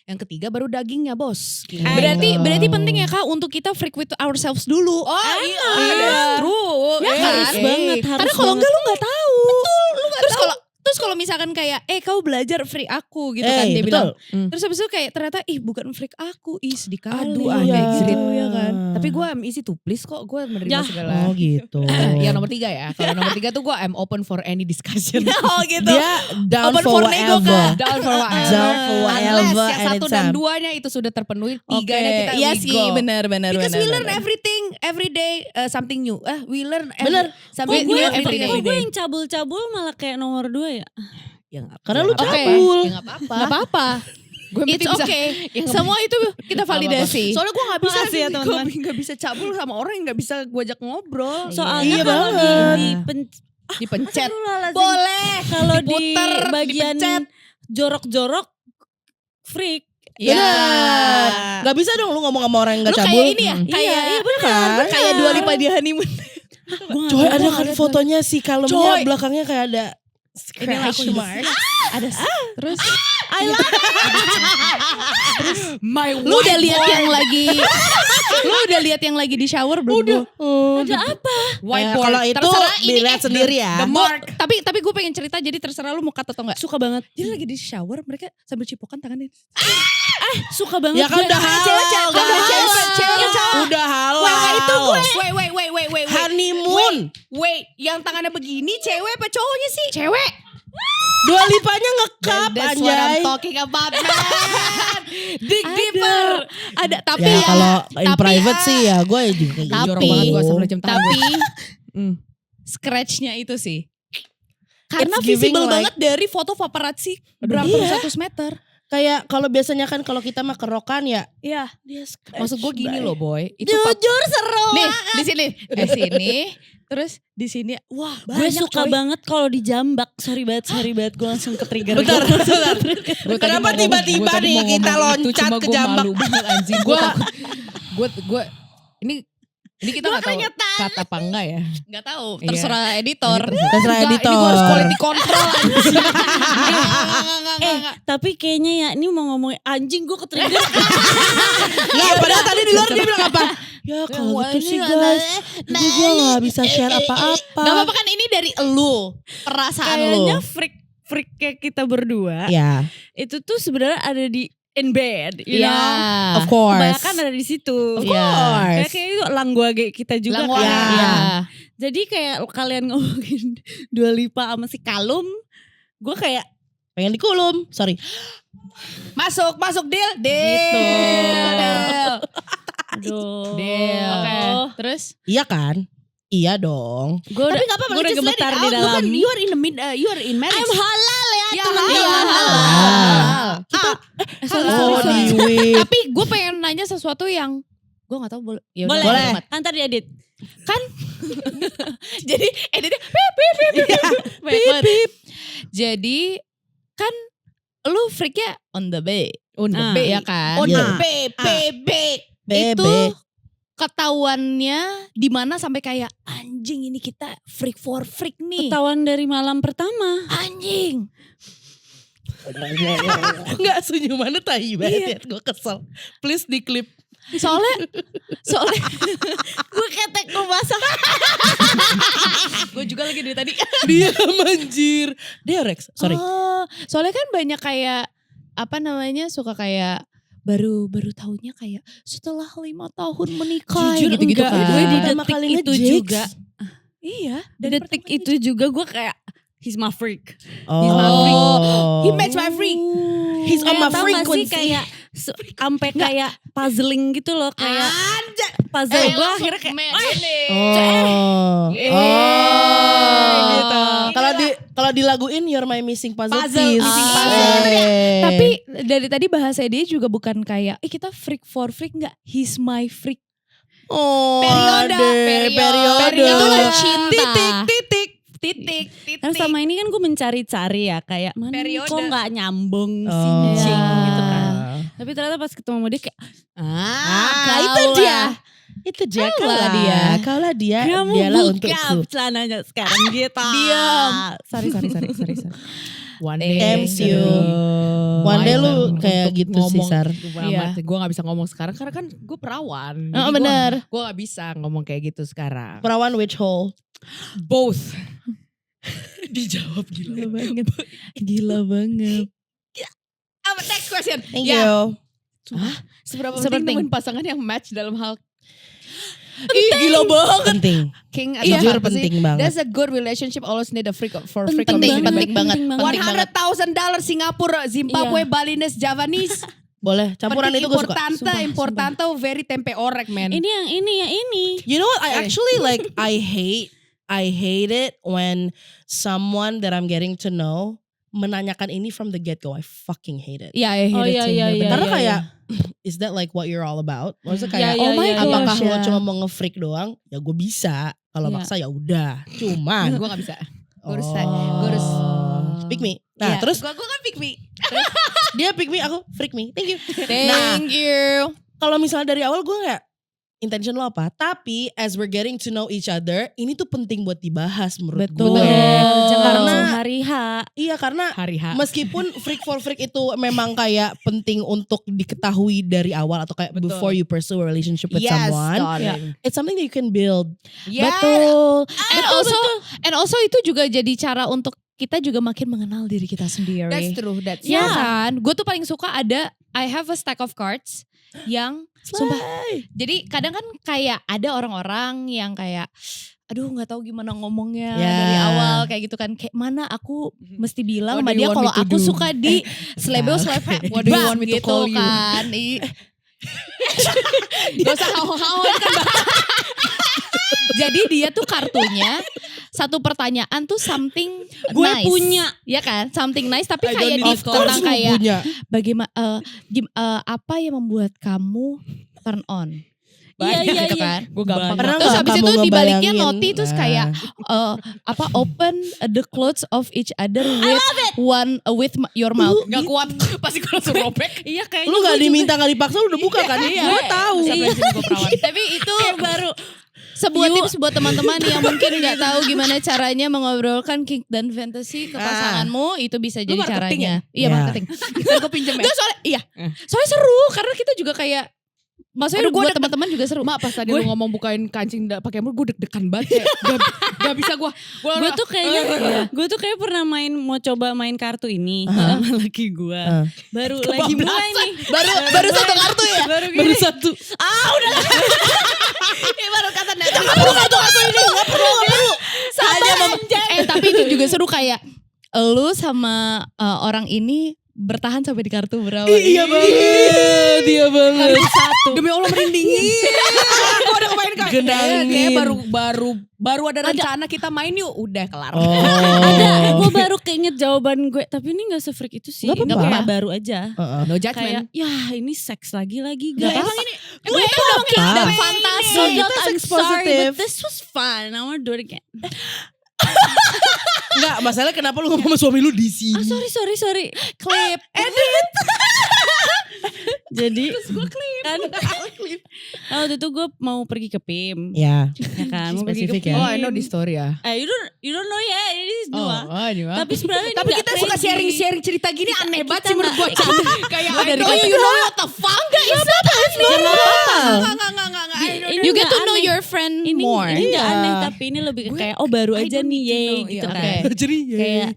B: Yang ketiga baru dagingnya, Bos.
D: Berarti penting ya Kak untuk kita freak with ourselves dulu.
B: Oh iya, true.
C: Ya, harus banget, harus
D: Karena kalau enggak
C: banget.
D: lu nggak tahu. Betul, lu nggak tahu. Terus kalau misalkan kayak kau belajar freak aku gitu kan dia bilang. Terus habis itu kayak ternyata bukan freak aku, sedih kali.
B: Aduh,
D: kayak gitu
A: iya.
D: ya kan.
B: Tapi gue I'm easy to please kok, gue menerima
C: Ya.
B: segala.
A: Oh gitu.
B: Yang nomor 3 ya. Kalau nomor 3 tuh gue I'm open for any discussion.
D: Oh gitu.
A: Dia down
D: Open
A: for
D: for nego,
A: whatever.
D: Kak.
B: Down for whatever.
A: Down for whatever,
B: Unless yang 1 dan
A: anytime.
B: 2-nya itu sudah terpenuhi,
D: Oke.
B: 3-nya kita
D: Iya
B: we
D: sih,
B: go.
D: benar.
B: Because we learn everything every day, something new. We learn
A: Bener.
B: something
C: Kok
B: new
C: gue,
B: every day.
C: kok gue yang cabul-cabul malah kayak nomor 2 ya?
B: Ya, nggak
A: Karena lu
B: apa-apa.
A: cabul.
B: Ya nggak apa-apa.
D: Gak apa-apa.
B: Gue
D: It's okay. Semua itu kita validasi.
B: Soalnya gue gak bisa
C: Makasih ya, teman-teman.
B: Gak bisa cabul sama orang yang gak bisa gue ajak ngobrol.
C: Soalnya
A: Iya
C: kalau
A: banget.
B: Dipencet.
C: Boleh.
B: Boleh.
C: Kalau di
B: Diputer,
C: bagian
B: dipencet.
C: jorok-jorok freak.
B: Ya.
A: Gak bisa dong lu ngomong sama orang yang gak
D: Lu
A: cabul.
D: kayak ini ya, kayak
A: Iya bener.
D: kayak Dua Lipa di honeymoon.
A: Coy ada kan fotonya si kalungnya
D: Coy.
A: belakangnya kayak ada
D: Inilah aku
A: scratch mark.
D: Ada terus
B: My
D: lu udah lihat yang lagi lu udah lihat yang lagi di shower belum?
A: Udah.
C: Ada apa?
B: whiteboard.
A: Kalau itu
B: Terserah ini,
A: dilihat sendiri ya.
B: The mark.
D: Tapi gue pengen cerita jadi terserah lu mau kata atau enggak.
C: Suka banget.
D: Jadi lagi di shower mereka sambil cipokan tangannya.
C: Suka banget.
A: Ya kan
C: gue.
A: udah halal.
B: Kan udah cewek cowok.
A: Udah halal.
B: Wah itu gue. Wait.
A: Honeymoon.
B: Wait, yang tangannya begini cewek apa cowoknya sih? Cewek.
A: Dua Lipanya ngekap
B: That's what I'm
A: anjay.
B: talking about, man. Dig deeper.
D: Ada tapi
A: Ya kalau in
D: tapi
A: private sih ya gue juga kayak gitu.
B: Jorok banget gue sampai jam tangan
D: tapi
B: gue.
D: scratchnya itu sih.
A: It's
D: Karena
A: giving
D: visible
A: like-
D: banget dari foto paparazzi berapa
A: Iya.
D: 100 meter.
A: Kayak kalau biasanya kan kalau kita mah kerokan ya.
D: Iya.
A: Dia scratch,
B: Maksud gue gini
A: Bray.
B: loh boy. Itu
A: Jujur seru.
D: Nih, di sini. Sini. Terus di sini. Wah,
C: Gue
D: banyak
C: suka
D: coy.
C: banget kalau dijambak. Sorry banget. Gue langsung ke trigger.
A: Bentar, bentar.
B: Gua tadi
A: Kenapa
B: mau
A: tiba-tiba
B: ngomong- gua tadi
A: nih
B: mau
A: kita
B: ngomong itu,
A: loncat
B: cuma
A: ke
B: gua
A: jambak?
B: malu banget anjing. Gue ini kita nggak tahu kata apa enggak ya.
D: Nggak tahu,
B: Iya.
D: terserah editor.
A: Terserah
B: Enggak,
A: editor.
B: Ini gue harus quality control anjing.
C: Tapi kayaknya ya ini mau ngomongin anjing gue ke trigger.
A: Nggak, padahal tadi di luar dia bilang apa? Ya kalau gitu sih guys. Jadi gue gak bisa share apa-apa.
D: Gak apa-apa kan ini dari lu. Perasaan lu.
C: Kayaknya freak kayak kita berdua.
A: Ya,
C: Itu tuh sebenarnya ada di in bed. You
D: Iya.
C: know?
A: of course.
C: Kebanyakan ada di situ.
A: Of course.
C: Kayak itu langguage kita juga
D: Langguage,
C: kan.
D: iya.
C: Jadi kayak kalian ngomongin Dua Lipa sama si Kalum. Gue kayak
A: Pengen dikulum, sorry.
B: Masuk deal.
C: Gitu.
B: Deal.
C: Deal.
D: Oke. Terus
A: Iya kan? Iya dong.
C: Gue udah,
B: Tapi gak apa-apa,
C: gua udah
B: just let it
C: gemetar di
B: out. Lu
C: dalam.
B: kan you are in the you are in marriage.
C: halal ya
B: Ya,
C: teman-teman.
B: halal.
A: Oh, di whip.
D: tapi gue pengen nanya sesuatu yang gue nggak tahu boleh. Ya udah,
C: Boleh.
A: Boleh.
C: Antar diedit.
D: Jadi editnya pip. Jadi kan lu freaknya on the bed.
B: On the
C: Ah.
B: bed ya kan.
D: On
A: Iya.
D: the bed. Itu
A: Bebe.
D: ketahuannya di mana sampai kayak anjing ini kita freak for freak nih.
C: Ketahuan dari malam pertama.
D: Anjing.
A: Enggak senyumannya tahi banget ya. Gue kesel. Please di clip.
D: Soalnya
C: Gue ketek gue basah.
D: gue juga lagi dari tadi.
A: Dia manjir. Dia Rex, sorry.
D: Oh, soalnya kan banyak kayak apa namanya suka kayak baru tahunya kayak setelah 5 tahun menikah
C: Jujur
D: gitu-gitu
C: enggak,
D: kan.
C: gue di
A: Pertama
C: detik
A: kalinya
C: itu
A: Jax.
C: juga.
D: Iya,
C: Di detik itu juga gue kayak he's my freak.
A: Oh.
D: He match my freak.
A: He's on my
C: Kayak tau gak sih
A: frequency.
C: kayak sampai kayak puzzling gitu loh kayak puzzle gue akhirnya kayak
A: Oh.
C: gitu.
A: Kalau dilaguin You're My Missing Puzzle,
B: Puzzle,
A: Piece.
B: missing
D: puzzle.
A: Eh.
D: Tapi dari tadi bahasa dia juga bukan kayak kita freak for freak, enggak, he's my freak.
A: Oh,
B: Periode,
A: periode.
D: Itu udah cinta.
B: Titik.
C: Karena selama ini kan gue mencari-cari ya kayak mana nih,
B: Periode.
C: kok nggak nyambung
A: Oh.
C: sincing gitu kan.
A: Ah.
C: Tapi ternyata pas ketemu sama dia kayak
A: Nah, itu dia. Itu dia.
D: Kaulah dia.
A: Kaulah dia.
C: kamu
A: Dialah
C: buka
A: untukku.
C: celananya sekarang gitu.
D: Diam.
C: Sorry.
B: One
A: Thanks you. One day lu kayak gitu sih, Sar.
D: Iya.
B: Gue gak bisa ngomong sekarang karena kan gue perawan.
D: Oh, bener.
B: Gue gak bisa ngomong kayak gitu sekarang.
A: Perawan which hole?
B: Both.
A: Dijawab
D: Gila banget. Gila banget.
B: Next question.
A: Thank
B: Ya,
A: you.
B: Seberapa
D: Sepenting.
B: penting nemuin pasangan yang match dalam hal
A: Ih, gila banget. Penting.
B: king
A: Iya,
B: atau apa sih?
A: penting banget.
B: That's a good relationship always need a freak for freak
A: Penting
B: commitment.
A: banget.
B: $100,000 Singapura, Zimbabwe,
C: Iya.
B: Balinese, Javanese.
A: Boleh, campuran itu gue suka.
B: Importante, very tempe orek, man.
C: Ini yang ini.
A: You know what? I actually like. I hate it when someone that I'm getting to know menanyakan ini from the get go. I fucking hate it.
D: Iya, I hate
C: Oh,
D: it
C: iya,
D: too.
C: iya,
D: Bener.
C: iya.
A: Karena kayak, is that like what you're all about? Maksudnya kayak,
C: Iya,
D: oh my
C: iya,
D: gosh,
A: apakah
D: ya.
A: lo cuma mau nge-freak doang? Ya gue bisa. Kalau
C: Iya.
A: maksa ya udah. Cuman.
B: Gue gak bisa. Gue harus
A: Pick me. Nah,
B: Iya,
A: terus
B: gue kan pick me.
A: dia pick me, aku freak me. Thank you.
D: Thank you.
A: Kalau misalnya dari awal gue kayak, intention lo apa? Tapi as we're getting to know each other, ini tuh penting buat dibahas menurut
D: Betul.
A: gue.
C: Jangan
A: Karena-
C: langsung hari H.
A: Iya, karena
B: Hari H.
A: meskipun freak for freak itu memang kayak penting untuk diketahui dari awal atau kayak
B: Betul.
A: before you pursue a relationship with
B: Yes,
A: someone,
B: darling.
A: it's something that you can build.
B: Yeah.
D: Betul. And also itu juga jadi cara untuk kita juga makin mengenal diri kita sendiri.
B: That's true. That's
D: Iya
B: true.
D: kan? Gue tuh paling suka I have a stack of cards yang sumpah. Jadi kadang kan kayak ada orang-orang yang kayak aduh nggak tahu gimana ngomongnya
A: Ya.
D: dari awal kayak gitu kan, kayak mana aku mesti bilang
B: What
D: sama
B: do you
D: dia
B: want
D: kalau
B: me to
D: aku
B: do?
D: suka di slebeo
B: What do you want me to
D: gitu
B: call you?
D: kan.
B: Gak usah hao-hao kan.
D: Jadi dia tuh kartunya satu pertanyaan tuh something
C: Gue
D: nice.
C: punya.
D: Ya kan, something nice tapi
C: I
D: kayak
C: don't
D: di
C: need
D: tentang
A: Lu
D: kayak
A: punya.
D: bagaimana apa yang membuat kamu turn on.
C: Iya, iya,
D: gitu
C: iya.
D: kan.
B: Gue gampang.
A: Pernah
D: Terus
A: nggak
D: habis
A: kamu
D: itu dibaliknya
A: ngebayangin?
D: noti terus kayak open the clothes of each other with your mouth.
B: Gak kuat. Pasti gue langsung robek.
C: Iya kayaknya
A: Lu gak diminta gak dipaksa lu udah buka kan? Gue tahu.
D: Tapi itu baru sebuah tips buat teman-teman yang mungkin nggak tahu gimana caranya mengobrolkan kink dan fantasy ke pasanganmu, itu bisa jadi
B: marketing
D: caranya.
A: Ya.
D: Iya, marketing.
B: Ntar gue pinjem ya.
D: Nggak, soalnya seru karena kita juga kayak maksudnya
B: Aduh, gua
D: buat teman-teman juga seru.
B: Mak pas tadi lu ngomong bukain kancing pakai ember, gue deg-degan banget. Gak bisa gue.
C: Gue tuh kayak pernah mau coba main kartu ini sama laki gue. Baru lagi mulai nih.
D: Baru satu kartu ya?
A: Baru satu.
D: Baru kata
A: Gak perlu ini. Gak perlu.
D: tapi itu juga seru kayak lu sama orang ini bertahan sampai di kartu berapa?
A: Iya banget. Iya banget.
B: Demi Allah merindingin. Gue udah kemain kayak.
A: Genangin.
B: Kayak baru ada rencana kita main yuk. Udah kelar.
C: Ada, gue baru keinget jawaban gue. Tapi ini gak se-freak itu sih.
A: Gak apa-apa.
C: Kayak baru aja.
B: No
C: Kayak,
B: judgment.
C: ya ini seks lagi
A: Gak
C: guys.
A: apa-apa.
D: Gue itu udah kink dan
A: Apa?
D: fantasi.
C: So
A: Itu
C: I'm
A: sex
C: sorry,
A: positive.
C: but this was fun. I want to do it again.
A: Enggak, masalah kenapa lu ngomong sama suami lu di sini?
C: Sorry.
D: Klip.
C: Jadi kan waktu itu gue mau pergi ke PIM.
A: Ya.
C: Ya kan, mau pergi ke
A: Spesifik
C: PIM.
A: ya.
B: Oh, I know this story ya.
C: You don't know ya, ini dua.
B: Tapi
C: Tapi sebenarnya ini
B: tapi
C: nggak
B: kita suka
C: crazy.
B: sharing cerita gini aneh banget
C: kita
B: sih menurut gue.
C: nggak-
B: Kayak
C: Gua
B: I
C: dari
B: know you know what the fuck enggak is that Enggak.
C: Ini
D: You get
C: nggak
D: to know
C: aneh.
D: your friend
C: Ini
D: more.
C: ini nggak
A: Iya.
C: aneh, tapi ini lebih ke kayak baru
B: I
C: aja
B: don't
C: nih
B: need to
C: ye
B: know.
C: gitu
B: Iya,
C: kan.
B: oke.
A: Jadi
C: Kayak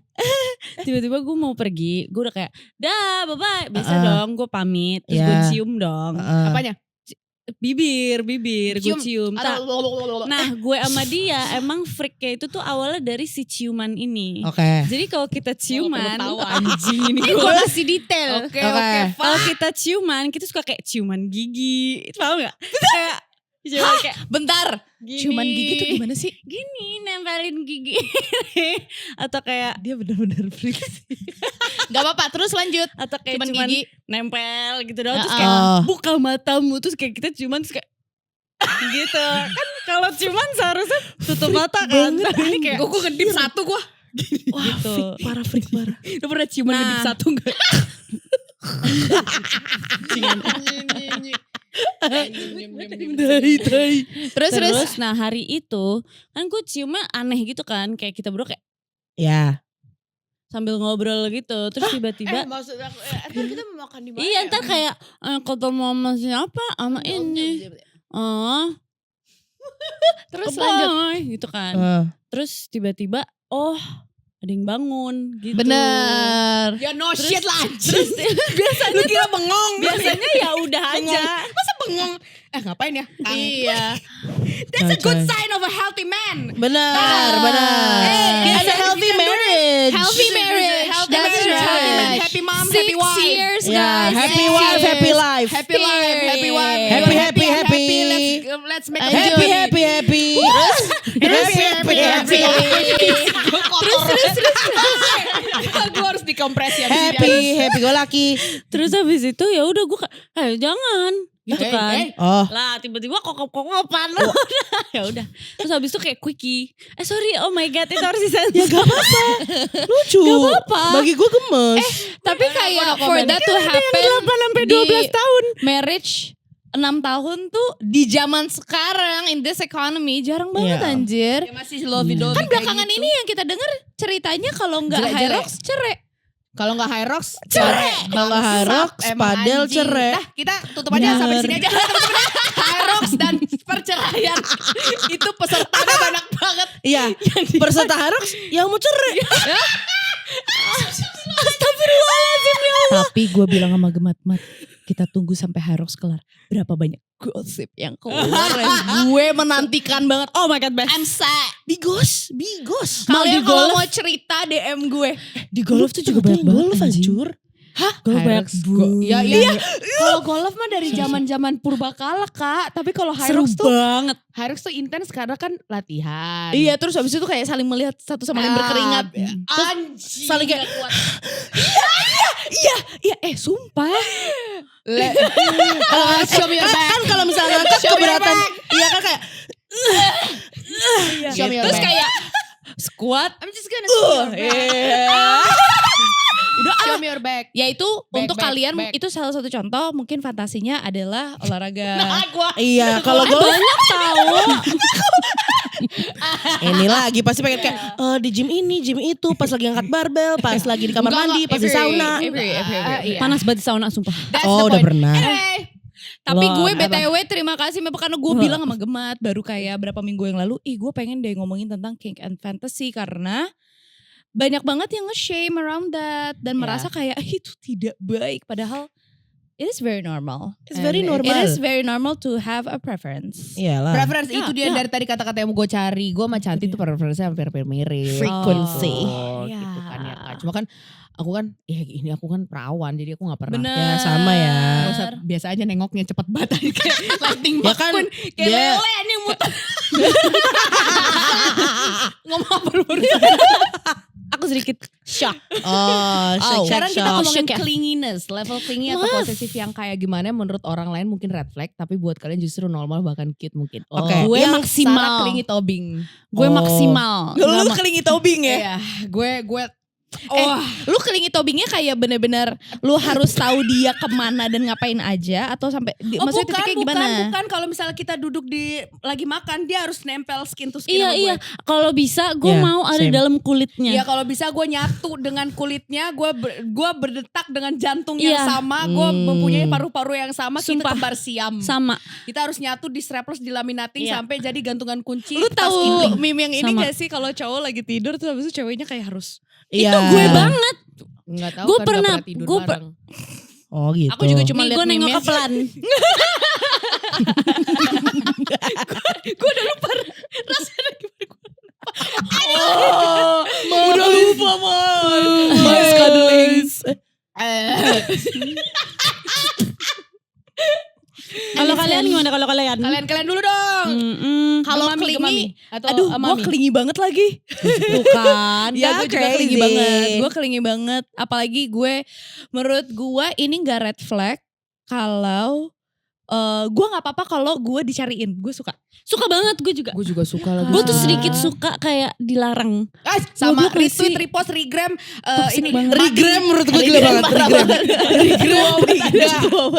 C: tiba-tiba gue mau pergi, gue udah kayak dah bye-bye. Biasa dong gue pamit, terus gue
A: Iya.
C: cium dong.
B: Apanya?
C: Bibir, gue
B: Cium.
C: cium. Nah gue sama dia emang freaknya itu tuh awalnya dari si ciuman ini.
A: Oke.
C: Jadi kalau kita ciuman,
B: tahu anjing ini
C: gue
B: gue.
C: kasih detail.
B: Oke,
A: Oke.
C: Kalau kita ciuman, kita suka kayak ciuman gigi, paham gak? Kayak ciuman kayak
B: Bentar.
C: gini.
B: Cuman gigi tuh gimana sih?
C: Gini nempelin gigi. Atau kayak
A: Dia benar-benar freak.
B: Gak apa-apa, terus lanjut.
C: atau kayak
B: Cuman
C: cuman
B: gigi.
C: nempel gitu doang. Terus
B: Ah,
C: kayak
A: ah.
C: buka matamu, terus kayak kita ciuman terus kayak gitu. Kan kalau ciuman seharusnya tutup mata kan. Tapi ini kayak
B: Gue ngedip satu gue.
A: Wah,
C: gitu.
A: freak parah.
B: Lu pernah ciuman
C: Nah.
B: ngedip satu gak?
A: Tai.
C: Terus nah hari itu kan gue ciumnya aneh gitu kan. Kayak kita berdua kayak
A: Ya.
C: sambil ngobrol gitu. Terus tiba-tiba
B: Maksud aku, kita mau makan di mana?
C: iya ntar kayak ketemu sama siapa sama ini. Oh
B: Terus
C: ke
B: lanjut.
C: boy, gitu kan. Terus tiba-tiba ada yang bangun gitu.
B: Bener. Ya no shit lah.
C: Terus biasanya
B: Lu kira bengong.
C: biasanya ya udah aja.
B: Masa bengong? Ngapain ya?
C: Iya.
B: That's a good
A: Coy.
B: sign of a healthy man.
A: Benar.
B: Hey,
A: And a healthy marriage.
D: Healthy marriage.
B: Healthy
D: That's
B: marriage. Healthy man.
D: right.
B: Happy mom,
D: 6
B: happy wife.
D: years,
A: Ya,
D: guys.
A: happy
D: 6
A: wife, happy
D: years.
A: life.
B: Happy life, happy wife.
A: Happy,
B: You're
A: happy,
B: and
A: happy.
B: Let's make a
A: Happy,
B: baby.
A: happy, happy. Happy.
B: Gue harus dikompresi ya.
A: Happy, go lucky.
C: Terus habis itu ya udah gue jangan gitu
B: Hey,
C: kan.
B: hey.
A: Oh,
C: Lah tiba-tiba kokop-kokopan. Ya udah. Terus habis itu kayak quickie. Sorry, oh my god itu harus disensor.
A: ya gak apa-apa. Lucu.
C: Gak apa-apa.
A: Bagi gue gemes.
D: Tapi kayak for that to happen
C: 8 sampai
D: di
C: 12 tahun.
D: marriage 6 tahun tuh di zaman sekarang in this economy jarang banget
A: Iya.
D: anjir.
B: Masih lovey-dovey
D: Kan belakangan ini yang kita dengar ceritanya kalau nggak
B: Jelek-jelek.
D: Hyrox cerai.
B: Kalau nggak High Rocks,
A: Kalau nggak High Rocks, padel cerai.
B: Nah, kita tutup aja sampai di sini aja. High Rocks dan perceraian itu pesertanya banyak banget.
A: Iya, peserta Harox yang mau cerai.
B: Tapi gue bilang sama Gemat-mat, kita tunggu sampai High Rocks kelar. Berapa banyak gosip yang keluar yang gue menantikan banget.
C: Oh my god, best.
D: I'm sad.
A: Bigos.
D: Kalian kalau mau cerita DM gue.
A: Di golf tuh juga banyak golf hancur.
C: Golf banyak
B: Ya, iya. Kalau golf mah dari zaman-zaman purbakala, Kak. Tapi kalau High
C: seru
B: Rocks tuh
C: banget.
B: High Rocks tuh intens karena kan latihan.
D: Iya, terus habis itu kayak saling melihat satu sama lain berkeringat.
B: Anjing.
A: Saling kayak,
B: Iya, sumpah. Show me your back.
A: kan kalau misalnya ngangkat
B: Show me your
A: keberatan.
B: back.
A: Iya kan kayak.
B: Show me your
D: Terus
B: back.
D: kayak
B: squat.
D: I'm just gonna see your back.
B: Udah show me your back.
D: Ya itu untuk
B: back,
D: kalian
B: back.
D: itu salah satu contoh mungkin fantasinya adalah olahraga.
A: Iya, kalau golf
C: Banyak tahu.
A: ini lagi pasti pengen kayak di gym ini, gym itu, pas lagi angkat barbel, pas lagi di kamar mandi, pas di sauna.
B: Iya.
C: Panas banget di sauna sumpah.
B: That's
A: Oh,
B: the
A: udah
B: point.
A: pernah.
B: Anyway,
D: Tapi
C: Wah,
D: gue
C: apa?
D: BTW terima kasih Mep, karena gue bilang sama Gemat baru kayak berapa minggu yang lalu, gue pengen deh ngomongin tentang kink and fantasy karena banyak banget yang nge-shame around that dan
B: Ya.
D: merasa kayak itu tidak baik padahal it is very normal.
A: It's very
D: And
A: normal.
D: It is very normal to have a preference.
A: Iyalah.
B: preference itu dia
C: ya.
B: dari tadi kata-kata yang mau gue cari. Gue sama Cantik tuh preferensinya hampir mirip.
A: Frequency.
B: Oh,
D: Ya.
B: gitu kan ya Kak. Cuma kan aku kan ini aku kan perawan jadi aku gak pernah.
D: Bener.
A: Ya sama ya.
B: Gak usah, biasa aja nengoknya cepet banget kayak lightning
A: Ya kan,
B: McQueen. Kayak
A: dia-
B: lele nih muter. Ngomong apa lu baru?
C: Aku sedikit shock.
A: Oh, shake,
B: Sekarang
A: shake,
B: kita
A: shake.
B: ngomongin
C: Shock ya?
B: clinginess, level clingy atau posesif yang kayak gimana menurut orang lain mungkin red flag, tapi buat kalian justru normal bahkan cute mungkin.
A: Oke.
C: Gue
B: yang
C: maksimal.
B: Sarah clingy tobing.
C: Gue
A: Oh.
C: maksimal. Nggak
A: Lu kelingi tobing ya?
B: Iya, gue
D: Lu kelingi tobingnya kayak bener-bener lu harus tahu dia kemana dan ngapain aja atau sampai maksudnya titiknya gimana?
B: Bukan. Kalau misalnya kita duduk lagi makan, dia harus nempel skin to skin sama gue.
C: Iya. Kalau bisa gue
A: Iya,
C: mau ada
A: same.
C: dalam kulitnya.
B: Ya kalau bisa gue nyatu dengan kulitnya, gue berdetak dengan jantung
C: Iya.
B: yang sama, gue mempunyai paru-paru yang sama, kita
C: Sumpah.
B: kembar siam.
C: Sama.
B: Kita harus nyatu di strapless, di laminating
C: Iya.
B: sampai jadi gantungan kunci.
D: Lu
B: tas
D: tahu
B: kinting.
D: meme yang ini
C: Sama.
D: gak sih kalau cowok lagi tidur terus habis itu ceweknya kayak harus
A: Iya.
C: Itu gue banget.
B: Enggak tahu
C: Gue
B: kan
C: pernah-
B: gak tidur
C: gue
B: bareng.
A: Oh gitu.
D: Aku juga cuma
C: Nih
D: lihat
C: gue nengok
D: meme-nya.
C: ke pelan.
D: Gue udah lupa rasanya gimana.
A: Udah lupa
D: Mas cuddling.
C: Kalau kalian gimana kalau kalian?
B: Kalian dulu dong.
D: Kalau
B: Mami,
D: kelingi,
B: Mami. Atau
D: aduh gue
B: Mami.
D: kelingi banget lagi.
B: Tuh kan.
D: Ya gue juga kelingi
A: crazy.
D: banget. Gue kelingi banget. Apalagi menurut gue ini gak red flag kalau gue gak apa-apa kalau gue dicariin. Gue suka.
C: Suka banget gue juga.
B: Gue juga suka lagi.
C: Gue tuh sedikit suka kayak dilarang.
B: Sama
C: Goblok gak
B: retweet,
C: sih?
B: repost, regram.
C: Toxic
B: Ini
C: banget.
A: Regram menurut gue gila banget. Regram.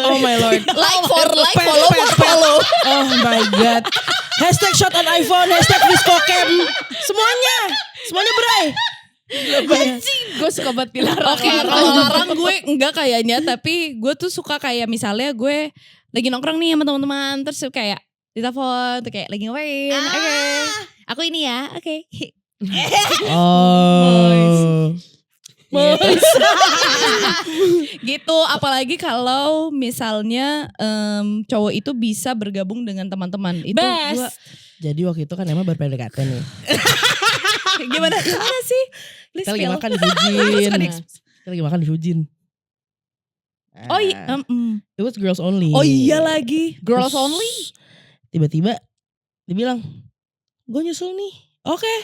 A: Oh my lord.
D: Like,
A: Pet,
D: follow,
A: pet, pet.
D: follow.
A: Oh my god. Hashtag shot on iPhone. Hashtag Viscocam. Semuanya berai.
B: gue suka banget dilarang.
D: Oke, kalau larang gue enggak kayaknya, tapi gue tuh suka kayak misalnya gue lagi nongkrong nih sama teman-teman terus kayak ditelepon tuh kayak lagi ngapain? Oke. Aku ini ya. Oke.
A: Oh.
D: Gitu, apalagi kalau misalnya cowok itu bisa bergabung dengan teman-teman. Itu
C: Best.
D: gua
A: Jadi waktu itu kan emang ber-PDKT nih.
D: gimana sih? Please
A: Kita lagi
D: spill.
A: makan di Fujin. Kita lagi makan di Fujin.
D: Oh iya.
A: It was girls only.
D: Oh iya lagi.
B: Girls
A: Terus
B: only?
A: Tiba-tiba dia bilang, gue nyusul nih. Oke.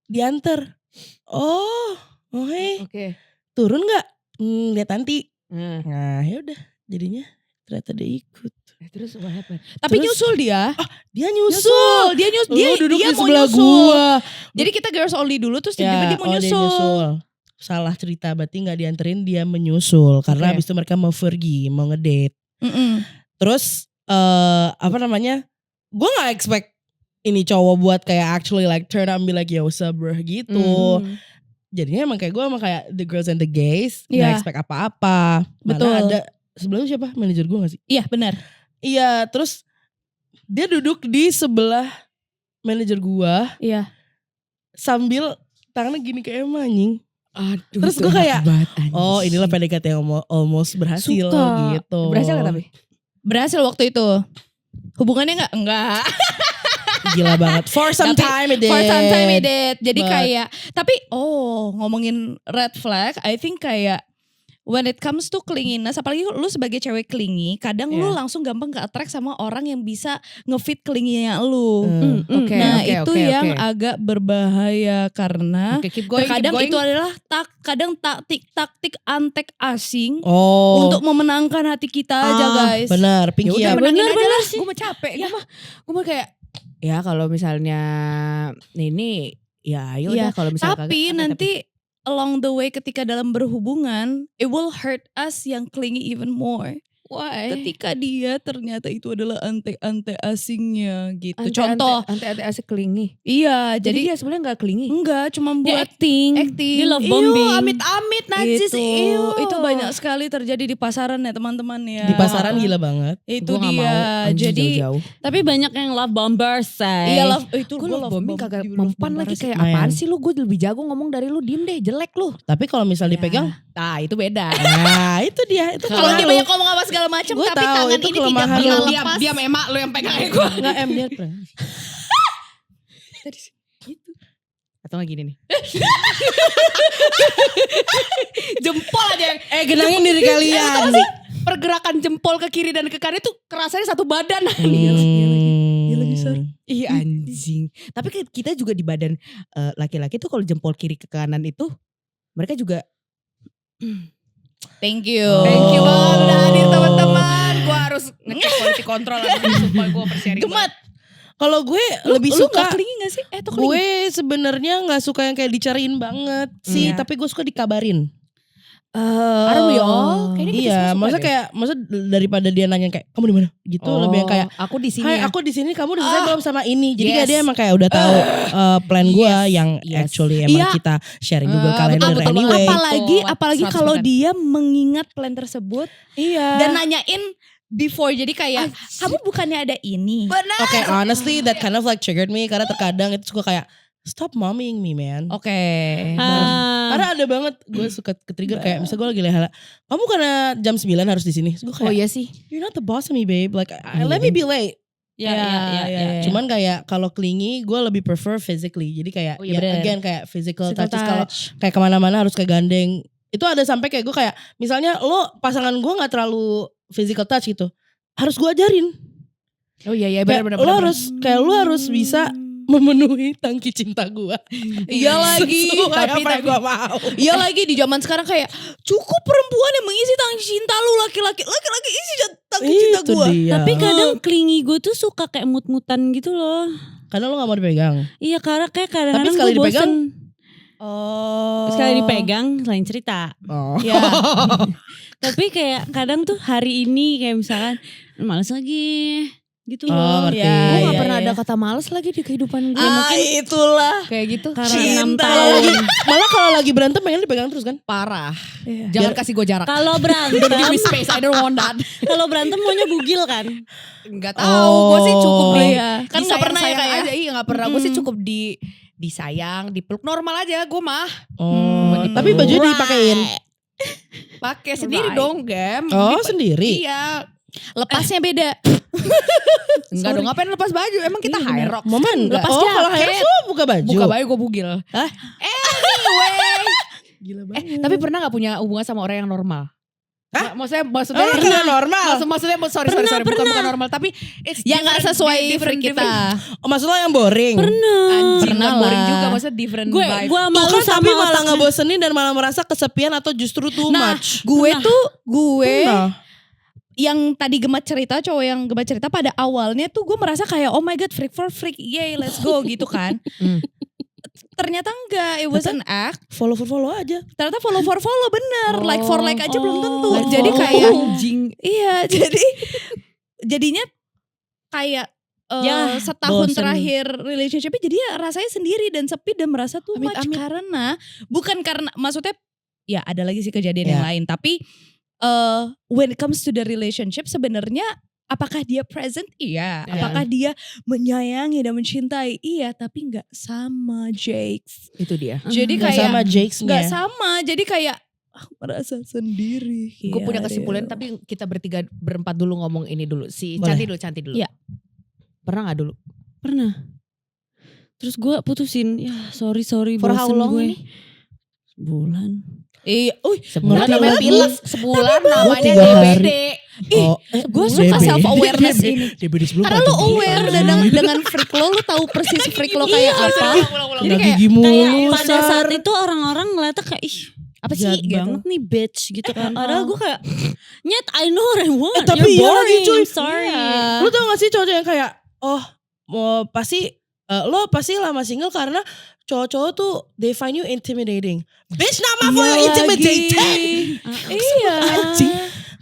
A: Diantar. Oh, oke.
B: Oke.
A: Turun nggak? Lihat nanti.
B: Nah,
A: Nah, ya udah. Jadinya ternyata dia ikut.
B: terus what happened?
D: Tapi
A: Terus-
D: nyusul dia.
A: Dia nyusul.
D: Dia
A: Lu duduk
D: dia
A: di
D: mau
A: sebelah
D: nyusul.
A: gua.
D: Jadi kita girls only dulu terus tiba-tiba dia mau
A: Dia
D: nyusul.
A: nyusul. Salah cerita, berarti nggak dianterin, dia menyusul karena
B: Oke.
A: habis itu mereka mau pergi, mau ngedate. Terus apa namanya? Gue nggak expect ini cowok buat kayak actually like turn up and be like yo what's up bro gitu. Jadinya emang kayak gue emang kayak the girls and the gays
D: Iya.
A: nggak expect apa-apa.
D: Betul.
A: Mana ada sebelumnya siapa? Manajer gue gak sih?
D: Iya benar.
A: Iya, terus dia duduk di sebelah manajer gue
D: Iya.
A: sambil tangannya gini kayak emang anjing.
B: Aduh.
A: Terus
B: itu
A: gue
B: enak
A: kayak,
B: banget, anjing.
A: oh inilah PDKT yang almost berhasil
D: Suka.
A: gitu.
B: Berhasil gak tapi?
D: Berhasil waktu itu. Hubungannya enggak? Enggak.
A: Gila banget. For some
D: Tapi,
A: time it did.
D: For some time it did. Jadi
A: But-
D: kayak, tapi ngomongin red flag, I think kayak when it comes to clinginess, apalagi lu sebagai cewek clingy, kadang lu langsung gampang ke-attract sama orang yang bisa nge-fit clingy-nya lu.
B: Oke,
D: Nah
B: oke,
D: itu
B: oke,
D: yang
B: oke.
D: agak berbahaya karena
B: Oke, keep going,
D: terkadang
B: keep going.
D: itu adalah kadang taktik antek asing
A: Oh.
D: untuk memenangkan hati kita aja guys.
A: Benar, Pinky
B: Ya
A: ya.
B: udah menangin aja
C: bener
B: lah.
C: sih.
B: Gue mau capek. Gue mau kayak ya kalau misalnya ini ya ayo
D: Iya,
B: dah kalau misalnya
D: Tapi
B: kagak,
D: nanti along the way ketika dalam berhubungan, it will hurt us yang clingy even more.
B: why?
D: Ketika dia ternyata itu adalah ante-ante asingnya gitu. Contoh,
B: ante asik kelingi.
D: iya
B: Jadi
D: jadi
B: dia sebenarnya gak kelingi.
D: enggak cuma
C: Dia
D: buat
C: acting.
D: acting.
C: Dia love
D: Iu,
C: bombing.
D: amit-amit najis.
B: Gitu.
D: Iu, itu banyak sekali terjadi di pasaran ya teman-teman ya.
A: Di pasaran gila banget.
D: Itu
B: Gua gak mau,
D: dia.
B: anjing,
D: Jadi
B: jauh-jauh.
C: Tapi banyak yang love bombers say.
D: iya love itu
B: Gue
D: gua
B: love bombing kagak
D: di love
B: mempan
D: bomber
B: lagi
D: sih.
B: kayak
A: Main.
B: apaan sih lu, gue lebih jago ngomong dari lu, diem deh, jelek lu.
A: Tapi kalau misal dipegang,
B: Nah itu beda.
A: nah itu dia. Itu
D: Kalau dia
A: lu.
D: banyak ngomong apa segala macam
A: Gua
D: tapi
A: tahu,
D: tangan
A: itu
D: ini tidak
A: kelemahan
D: pernah
A: lu.
D: lepas.
B: Diam emak lu yang pegang gue.
A: Nggak dia pernah.
B: Atau gak gini nih. Jempol aja yang
A: Genangin diri kalian.
B: pergerakan jempol ke kiri dan ke kanan itu kerasanya satu badan.
A: Iya
D: lagi, Sar.
B: Iya anjing. Tapi kita juga di badan laki-laki tuh kalau jempol kiri ke kanan itu mereka juga
D: Thank you.
B: thank you banget udah hadir teman-teman. Gue harus ngecek quality control supaya gue bersharing.
D: Gemat.
A: Kalau gue lebih
D: Lu
A: suka
D: gak clingy gak gak sih? Atau clingy?
A: Gue sebenarnya nggak suka yang kayak dicariin banget sih,
D: Iya.
A: tapi gue suka dikabarin.
B: Aren't we all? Kayaknya kita
A: Iya,
B: semua suka
A: maksudnya
B: deh.
A: kayak daripada dia nanya kayak kamu di mana gitu, lebih yang kayak
B: aku di sini
A: hai
B: ya.
A: aku di sini, kamu udah selesai belum sama ini. Jadi kayak
B: Yes.
A: dia emang kayak udah tahu plan gue yang
B: Yes.
A: actually emang
D: Iya.
A: kita sharing Google Calendar
B: betul banget.
A: anyway.
D: Apalagi
B: 100%.
D: kalau dia mengingat plan tersebut
A: Iya.
D: dan nanyain before, jadi kayak kamu bukannya ada ini.
B: Benar.
A: Oke, honestly that kind of like triggered me karena terkadang itu suka kayak stop mommying me man.
D: Oke.
A: Karena ada banget gue suka ke-trigger kayak misalnya gue lagi lehala, kamu karena jam 9 harus di sini. Gue kayak
B: Oh iya sih.
A: you're not the boss of me babe, like let me be late.
C: Ya.
A: Cuman kayak kalau clingy gue lebih prefer physically. Jadi kayak
B: Oh, iya bener.
A: again kayak physical
D: Physical
A: touches, kalau
D: touch.
A: kayak kemana-mana harus kayak gandeng. Itu ada sampai kayak gue kayak misalnya lo pasangan gue nggak terlalu physical touch gitu, harus gue ajarin.
B: Oh iya
A: Kayak
B: benar.
A: lo harus bisa memenuhi tangki cinta gue.
D: Iya lagi,
A: Tapi gue mau.
D: Iya lagi di zaman sekarang kayak cukup perempuan yang mengisi tangki cinta lu, laki-laki isi tangki cinta
A: Itu
D: gua.
A: dia.
C: Tapi kadang clingy gue tuh suka kayak mut-mutan gitu loh.
A: Karena lo gak mau dipegang.
C: Iya karena kayak kadang-kadang
A: sekali
C: gue bosen.
A: dipegang,
D: Oh.
C: Sekali dipegang lain cerita.
A: Oh.
D: Ya.
C: Tapi kayak kadang tuh hari ini kayak misalkan males lagi gitu
A: Oh,
C: loh.
A: ngerti.
D: Ya,
B: Gue gak
D: iya,
B: pernah
D: iya.
B: ada kata males lagi di kehidupan gue.
D: Itulah.
B: Kayak gitu.
C: Karena 6
D: Cinta.
C: tahun.
A: Malah kalau lagi berantem pengen dipegang terus kan?
B: Parah.
D: Iya.
B: Jangan kasih gue jarak.
C: Kalau
B: Don't give me
C: berantem,
B: space. I don't want that.
C: kalau berantem maunya bugil kan.
B: Enggak tahu. Gue sih cukup di
D: Iya. Kan nggak pernah ya
B: disayang-sayang
D: kayak.
B: aja. Iya gak pernah. Gue sih cukup disayang, dipeluk normal aja. Gue mah
A: Oh, tapi baju dipakein.
B: pakai sendiri
D: Right.
B: dong, Gem.
A: Oh, sendiri.
B: Iya.
D: Lepasnya beda.
B: Enggak dong, ngapain lepas baju? Emang kita high rock.
A: Momen enggak.
B: Lepas
A: Oh, kalau
B: jaket.
A: Harris lo buka baju.
B: Buka baju gue bugil.
A: Hah?
B: Anyway.
A: Gila banget.
B: Tapi pernah gak punya hubungan sama orang yang normal?
A: Hah?
B: Maksudnya
A: Oh, pernah normal.
B: maksudnya sorry bukan normal tapi it's
D: Yang nggak
B: different,
D: sesuai
B: different,
D: freak kita.
A: Oh, maksud lo yang boring?
B: Anjing,
D: Pernah
B: bukan boring
D: lah.
B: juga, maksudnya different
C: Gue
B: vibe.
C: gue
A: Tuh
C: malu
A: kan,
C: sama
A: tapi malah
C: otaknya.
A: ngebosenin dan malah merasa kesepian atau justru too
D: Nah,
A: much.
D: gue
A: Pernah.
D: yang tadi Gemat cerita, cowok yang Gemat cerita pada awalnya tuh gue merasa kayak oh my god freak for freak, yay let's go gitu kan. Ternyata enggak, it was an act.
A: Follow aja.
D: Ternyata follow for follow bener, like for like aja belum tentu.
C: like
D: Jadi
C: for
D: kayak
B: anjing.
D: iya, jadinya kayak
C: Ya,
D: setahun
A: bosen.
D: terakhir relationship-nya jadi ya rasanya sendiri dan sepi dan merasa too much
B: Amit-amit.
D: karena bukan karena maksudnya ya ada lagi sih kejadian yang
A: Ya.
D: lain tapi when it comes to the relationship sebenarnya apakah dia present? Iya.
B: Ya.
D: Apakah dia menyayangi dan mencintai? Iya, tapi nggak sama Jakes.
B: Itu dia.
D: Jadi
A: Gak
D: kayak
A: sama Jakes-nya.
D: nggak sama. Jadi kayak merasa sendiri.
B: Gue punya
D: Iya,
B: kesimpulan
D: Deo.
B: tapi kita berempat dulu ngomong ini dulu. Si
A: Boleh.
B: Cantik dulu.
D: Iya.
B: Pernah gak dulu?
C: Pernah. Terus gue putusin. Ya sorry
B: For how
C: bosen
B: long
C: gue.
B: ini?
C: Sebulan.
D: Iya,
B: Sebulan
A: Tapi
B: namanya
A: bagus.
B: pilek, sebulan namanya
A: 3 hari.
B: DBD.
A: Oh,
D: gue suka
A: DB.
D: self awareness ini.
A: DBD sebelum
D: Karena lu aware dengan freak lo tahu persis freak lo kayak apa.
A: Jadi
D: Jadi kayak
A: gigi mulu.
C: Kayak pada
A: Sar.
C: saat itu orang-orang ngeliatnya kayak ih
D: apa sih
C: jahat
D: gitu.
C: banget nih bitch gitu kan. Padahal gue kayak nyet I know what I want.
A: Tapi
C: You're
A: iya lagi,
C: boring.
A: cuy.
C: I'm sorry.
A: Lu tau gak sih cowok yang kayak mau pasti lo pasti lama single karena cowok-cowok tuh they find you intimidating. Bitch not my
D: Iya
A: for
D: lagi.
A: intimidating.
D: Iya.
A: Anjing.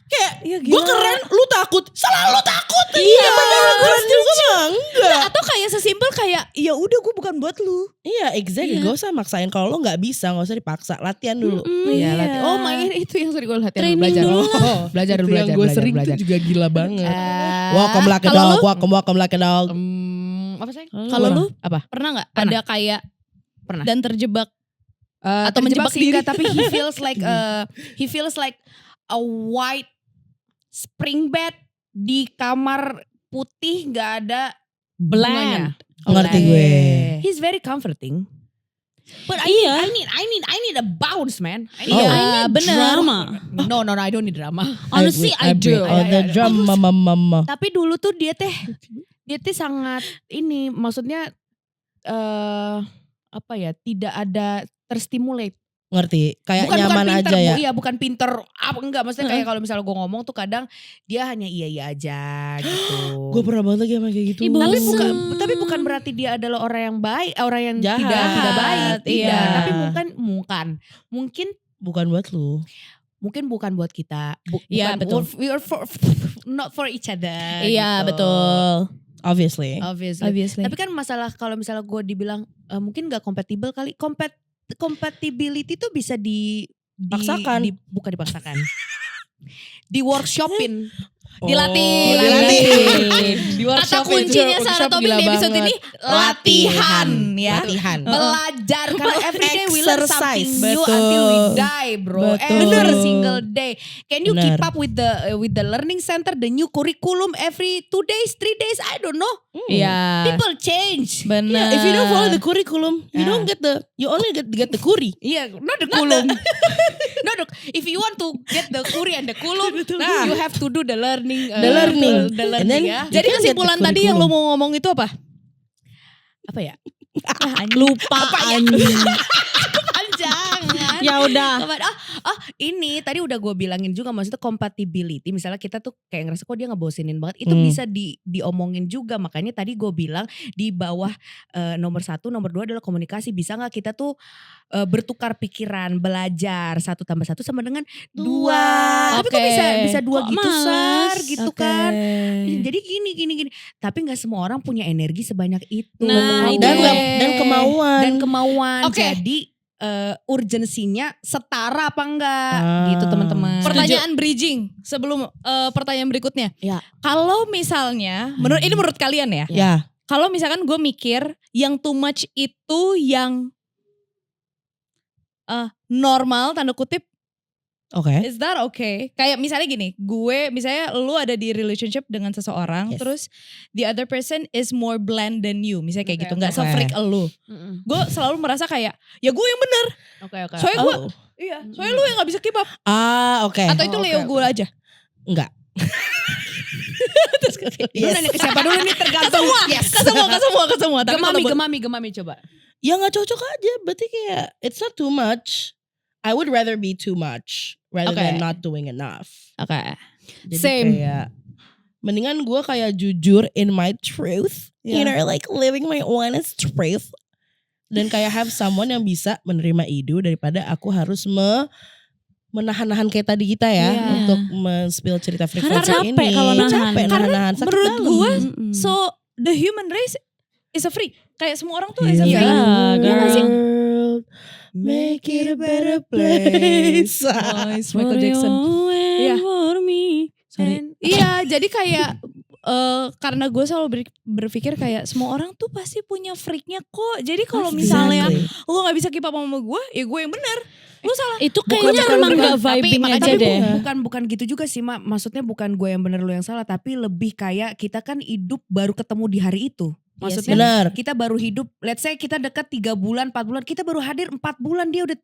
A: Kayak
D: Iya,
A: gue
D: gila.
A: keren, lu takut. Selalu takut. Iya benar. Gue juga mah enggak.
D: Atau kayak sesimpel kayak ya udah gue bukan buat lu.
A: Iya exactly. Gak usah maksain. Kalau lo gak bisa gak usah dipaksa. Latihan dulu.
B: Iya,
D: Iya.
B: latihan. Oh, main itu yang sering gue latihan
C: Training
B: belajar.
C: dulu
A: Oh,
B: Belajar
A: itu
B: dulu,
A: yang
B: belajar,
A: gue
B: belajar,
A: sering
B: belajar.
A: tuh juga gila banget.
B: Eh,
A: Welcome like a
D: kalau
A: dog,
D: lu?
A: welcome like a dog.
B: apa sih?
D: Kalau lu
B: Apa?
D: pernah nggak
B: Pernah.
D: ada kayak
B: Pernah.
D: dan terjebak
B: Atau
D: menjebak
B: sih enggak,
D: diri.
B: tapi he feels like a white spring bed di kamar putih nggak ada bunganya.
A: Ngerti gue.
B: He's very comforting. But
C: Iya.
B: I need a bounce, man. I need
A: Oh.
B: a-
D: Iya, bener.
C: Drama.
B: No, I don't need drama.
C: Honestly I do.
A: Oh, the drama mama.
B: Tapi dulu tuh dia teh sangat ini, maksudnya apa ya, tidak ada terstimulate.
A: Ngerti? Kayak
B: bukan
A: nyaman
B: pinter,
A: aja ya.
B: Iya, bukan pinter apa enggak, maksudnya kayak kalau misalnya gue ngomong tuh kadang dia hanya iya aja gitu.
A: Gue pernah banget lagi sama kayak gitu.
B: Tapi bukan berarti dia adalah orang yang baik, orang yang
A: Jahat.
B: tidak baik, tidak.
A: Iya.
B: Tapi mungkin
A: Bukan buat lu.
B: mungkin bukan buat kita.
D: Iya, betul.
B: We are not for each other.
D: Iya,
B: gitu.
D: betul.
A: Obviously.
D: Obviously.
B: Tapi kan masalah kalau misalnya gue dibilang mungkin gak kompatibel kali. Compatibility tuh bisa
A: Paksakan.
B: bukan dipaksakan. Di workshopin.
D: Dilatih.
A: Di
D: Kata kuncinya Sarah Tobing di episode ini latihan ya.
A: Latihan.
B: Belajar karena everyday we learn something
A: Exercise.
B: new
A: Betul.
B: until we die, bro.
A: Betul.
B: Every single day. Can you keep
A: Bener.
B: up with the learning center, the new curriculum every 2 days, 3 days? I don't know.
D: Iya.
B: People change.
D: Benar.
A: If you don't follow the curriculum, you only get the kuri.
B: Yeah, not the kulum. If you want to get the kuri and the kulum, you have to do the learning.
A: The learning.
B: The
A: And
B: learning
A: then
B: ya.
A: you
D: Jadi
A: can get
D: kesimpulan
A: the
D: tadi yang lo
A: curriculum.
D: mau ngomong itu apa?
B: Apa ya?
C: Lupa anjing.
B: Jangan.
C: Ya udah.
B: Ini tadi udah gue bilangin juga, maksudnya compatibility. Misalnya kita tuh kayak ngerasa kok dia ngebosinin banget, itu bisa diomongin juga. Makanya tadi gue bilang di bawah nomor 1, nomor 2 adalah komunikasi. Bisa nggak kita tuh bertukar pikiran, belajar 1 tambah 1 sama dengan 2. Tapi kok bisa 2
C: Kok
B: gitu
C: males?
B: Sar, gitu kan. Jadi gini. Tapi nggak semua orang punya energi sebanyak itu.
C: Nah, itu
A: dan kemauan.
B: Dan kemauan.
D: Oke.
B: Jadi urgensinya setara apa enggak gitu teman-teman.
D: Pertanyaan bridging sebelum pertanyaan berikutnya.
B: Ya.
D: Kalau misalnya, ini menurut kalian ya.
A: Ya.
D: Kalau misalkan gue mikir yang too much itu yang normal tanda kutip,
A: Oke.
D: is that okay? Kayak misalnya gini, misalnya lu ada di relationship dengan seseorang,
A: Yes.
D: terus the other person is more bland than you, misalnya kayak
B: Oke,
D: gitu, nggak
A: oke.
D: se-freak lu. Gue selalu merasa kayak, ya gue yang bener.
B: Oke.
D: Soalnya gue,
A: Oh.
D: iya, soalnya lu yang nggak bisa keep up.
A: Oke.
D: Atau itu
B: oke,
D: Leo
B: oke.
D: gue aja.
A: Enggak.
B: Lu nanya ke siapa dulu nih tergantung.
D: Ke semua. Tapi kalau buat-
B: Gemami coba.
A: Ya gak cocok aja. Berarti kayak it's not too much. I would rather be too much rather
D: Oke.
A: than not doing enough.
D: Oke.
A: Jadi
D: Same.
A: kayak mendingan gue kayak jujur in my truth. You know, like living my honest truth. Dan kayak have someone yang bisa menerima idu daripada aku harus menahan-nahan kayak tadi kita ya.
D: Iya.
A: Untuk men-spill cerita
C: Karena
A: frekuensi ini.
C: capek kalau nahan.
A: Capek
D: Karena
A: nahan-nahan. Sakit
D: menurut
A: dalam.
D: gue,
C: Mm-mm.
D: so the human race is a freak. Kayak semua orang tuh is a
A: Iya,
D: freak. Iya nggak sih?
A: girl, make it a better place.
D: Nice, Michael Jackson. Iya.
C: For me. Sorry.
D: Iya, jadi kayak karena gue selalu berpikir kayak semua orang tuh pasti punya freaknya kok. Jadi kalau misalnya
A: Exactly.
D: lu gak bisa keep up sama gue, ya gue yang bener. Lu salah.
C: Itu
A: Bukan
C: kayaknya
A: bukan
C: emang
A: bukan.
C: gak vibing
D: Tapi
C: aja deh.
B: bukan gitu juga sih, Mak. Maksudnya bukan gue yang bener lu yang salah, tapi lebih kayak kita kan hidup baru ketemu di hari itu. Maksudnya
A: Benar.
B: kita baru hidup, let's say kita dekat 3 bulan, 4 bulan, kita baru hadir 4 bulan, dia udah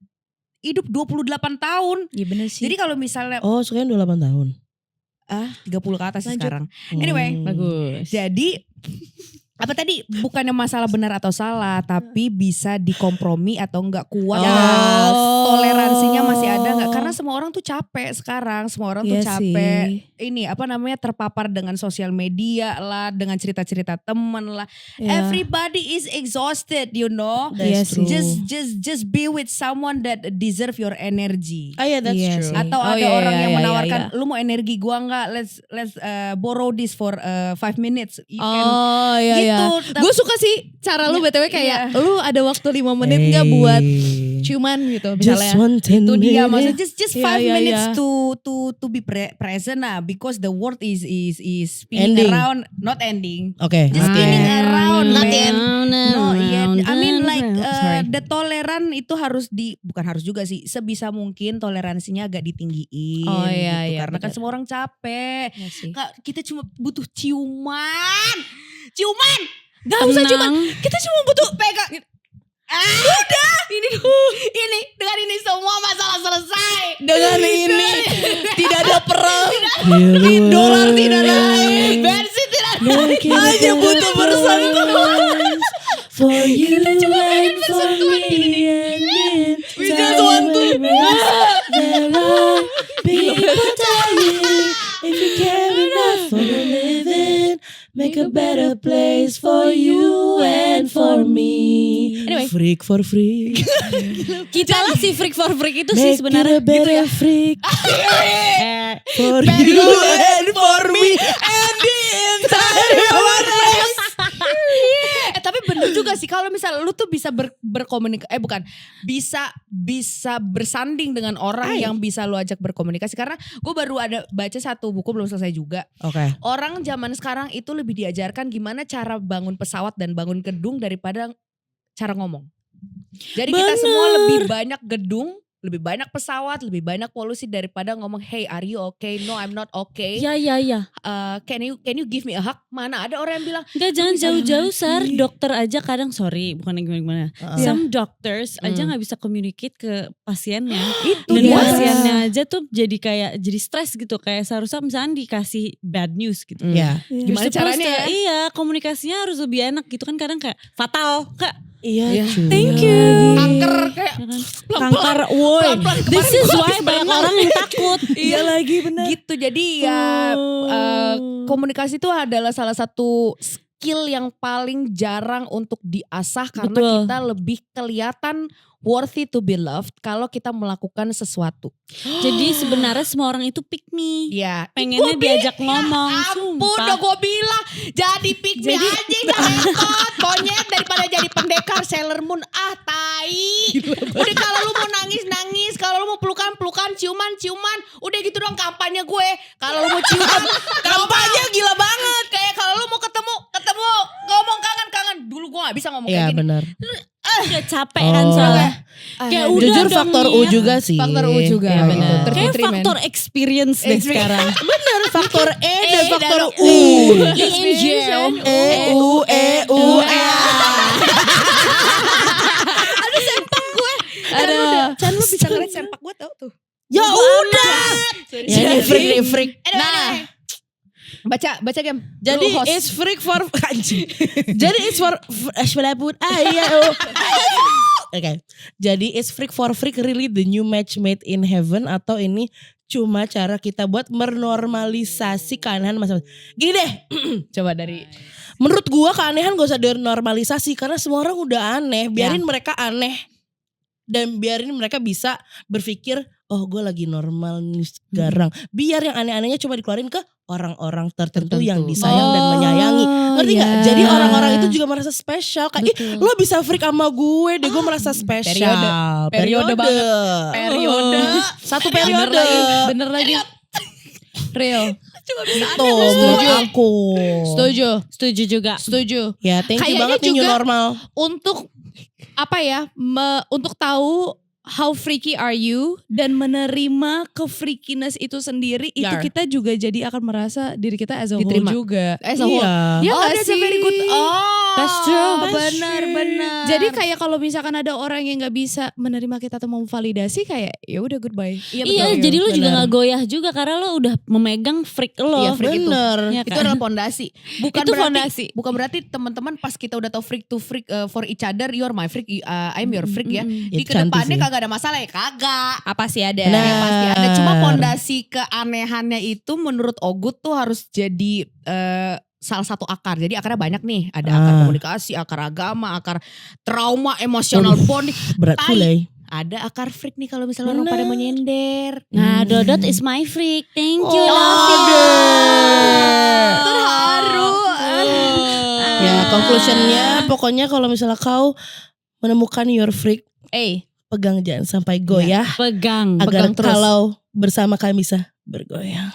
B: hidup 28 tahun.
D: Iya bener sih.
B: Jadi kalau misalnya
A: Oh, sukanya 28 tahun.
B: 30 ke atas sih
D: Lanjut.
B: sekarang. Anyway,
C: Bagus.
B: Jadi apa tadi, bukannya masalah benar atau salah, tapi bisa dikompromi atau enggak kuat. Toleransinya masih ada enggak? Karena semua orang tuh capek sekarang, semua orang tuh
D: Iya
B: capek.
D: sih.
B: Ini apa namanya, terpapar dengan sosial media lah, dengan cerita-cerita temen lah.
D: Iya.
B: Everybody is exhausted, you know.
D: Iya
A: That's
D: sih.
A: true.
B: Just be with someone that deserve your energy.
A: Ah yeah, that's
D: Iya
A: true.
D: sih.
B: Atau
D: Oh,
B: ada
D: iya,
B: orang
D: iya,
B: yang
D: iya,
B: menawarkan,
D: iya.
B: lu mau energi gua enggak? Let's borrow this for 5 minutes. You can
D: Oh iya iya.
B: gitu.
D: Gue suka sih cara lu BTW kayak lu ada waktu 5 menit
A: Hey.
D: gak buat ciuman gitu
A: Just
D: misalnya.
A: one 10
B: itu dia
A: minute.
B: maksudnya just
D: Iya,
B: 5
D: iya,
B: minutes
D: iya.
B: to be present nah, because the world is spinning
A: Ending.
B: around, not ending,
A: Oke.
B: just spinning around,
C: Not
B: man.
C: yet.
B: No, yeah. I mean like
C: Sorry.
B: the toleran itu harus bukan harus juga sih, sebisa mungkin toleransinya agak ditinggiin.
D: Oh, iya,
B: gitu.
D: iya,
B: Karena kan
D: benar.
B: semua orang capek.
D: Iya sih.
B: Kak, kita cuma butuh ciuman.
D: Gak usah ciuman. Kita cuma butuh
B: Pegang. Udah. Ini dengan ini semua masalah selesai.
D: dengan ini tidak ada perang.
A: Dolar
D: tidak naik.
B: Bensin tidak
D: Hanya butuh
A: For you and for me
D: We just want to
A: make a better place for you and for me.
D: Anyway.
A: Freak for freak.
C: Kita lah si freak for freak itu sih
A: Make
C: sebenarnya
A: it a better freak for you and for me and the entire universe.
B: Tapi bener juga sih kalau misal lu tuh bisa berkomunikasi bisa bersanding dengan orang yang bisa lu ajak berkomunikasi, karena gue baru ada baca satu buku belum selesai juga.
A: Oke.
B: Orang zaman sekarang itu lebih diajarkan gimana cara bangun pesawat dan bangun gedung daripada cara ngomong. Jadi kita semua lebih banyak gedung, lebih banyak pesawat, lebih banyak polusi daripada ngomong, hey are you okay? No I'm not okay.
C: Ya.
B: Can you give me a hug? Mana ada orang yang bilang
C: Enggak, jangan jauh-jauh Sar. Dokter aja kadang, sorry bukan gimana. Some doctors aja gak bisa communicate ke pasiennya.
B: Itu
C: Dan
B: dia.
C: pasiennya aja tuh jadi stres gitu. Kayak seharusnya misalnya dikasih bad news gitu.
A: Ya.
B: Gimana
C: Terus
B: caranya ya?
C: Iya, komunikasinya harus lebih enak gitu kan. Kadang kayak fatal Kak.
A: Iya.
C: Thank you.
B: Kanker kayak
C: Kanker, woi.
B: pelan-pelan.
C: This is why banyak orang yang takut.
A: Iya lagi benar.
B: gitu. Jadi ya komunikasi itu adalah salah satu skill yang paling jarang untuk diasah karena
C: Betul.
B: kita lebih kelihatan worthy to be loved kalau kita melakukan sesuatu.
C: Jadi sebenarnya semua orang itu pick me.
B: Ya,
C: Pengennya diajak ngomong.
B: ampun
C: Sumpah.
B: udah gue bilang jadi pick me aja jangan monyet daripada jadi pendekar Sailor Moon tai. Udah kalau lu mau nangis kalau lu mau pelukan ciuman udah gitu dong kampanye gue. Kalau lu mau ciuman kampanye gila banget. Kayak kalau lu mau ketemu ngomong kangen dulu gue gak bisa ngomong
A: Iya
B: kayak gini.
A: benar.
C: Udah capek kan soalnya. Kayak udah
A: Jujur
C: dong
A: faktor U
C: niat.
A: juga sih.
B: Faktor U juga.
A: Iya,
B: benar.
A: benar.
C: Kayak faktor experience deh sekarang.
A: Bener, faktor E dan faktor
B: dan
A: U.
C: INJ.
A: E-U-E-U-E.
B: Chan lu bisa ngeliat sempak gue tau tuh.
A: Ya udah. Ya ini freak.
B: Nah, baca game.
A: Jadi
B: Lu host.
A: it's freak for anjing. Jadi it's for Oke. Jadi it's freak for freak really the new match made in heaven atau ini cuma cara kita buat menormalisasi keanehan masing-masing. Gini deh.
B: Coba dari
A: Menurut gua keanehan gak usah dinormalisasi karena semua orang udah aneh. Biarin mereka aneh. Dan biarin mereka bisa berpikir, oh gue lagi normal nih sekarang. Biar yang aneh-anehnya cuma dikeluarin ke orang-orang tertentu yang disayang dan menyayangi. Ngerti gak? Jadi orang-orang itu juga merasa spesial. Kayak, lo bisa freak sama gue deh, gue merasa spesial.
B: Periode banget. Periode.
A: Satu periode.
D: Bener lagi. Real.
A: Gitu menurut aku.
D: Setuju
C: juga.
A: Ya thank you
D: Kayaknya
A: banget nih new
D: juga
A: normal.
D: Untuk apa ya? Untuk tahu how freaky are you dan menerima ke-freakiness itu sendiri, itu
B: Yar.
D: kita juga jadi akan merasa diri kita as a
B: Diterima.
D: whole juga.
B: As a whole.
A: Iya.
D: Ya
B: Oh,
D: gak
B: that's a
D: sih?
B: very good. Oh,
C: That's true.
B: Benar.
D: Jadi kayak kalau misalkan ada orang yang gak bisa menerima kita atau memvalidasi, kayak ya udah goodbye.
C: Iya, jadi lu juga gak goyah juga karena lu udah memegang freak lo.
B: Iya, freak itu.
A: Bener.
C: Ya
B: Itu
C: kan?
B: adalah pondasi.
C: Itu fondasi.
B: Bukan berarti teman-teman pas kita udah tahu freak to freak for each other, you're my freak, I'm your freak ya. Di
A: Itu cantik
B: kedepannya
A: sih.
B: kagak ada masalah ya, kagak.
D: Apa sih ada?
A: Nah.
B: Ya, pasti ada. Cuma pondasi keanehannya itu menurut Ogut tuh harus jadi salah satu akar. Jadi akarnya banyak nih. Ada akar komunikasi, akar agama, akar trauma, emosional bonding.
A: Berat
B: Tai.
A: pula.
B: Ada akar freak nih kalau misalnya orang pada mau nyender.
C: Nah, Dodot is my freak. Thank you,
A: Oh,
C: love you.
B: Terharu.
A: Ya conclusionnya pokoknya kalau misalnya kau menemukan your freak, pegang jangan sampai goyah.
C: Pegang.
A: Agar
B: pegang terus.
A: kalau bersama kami bisa bergoyang.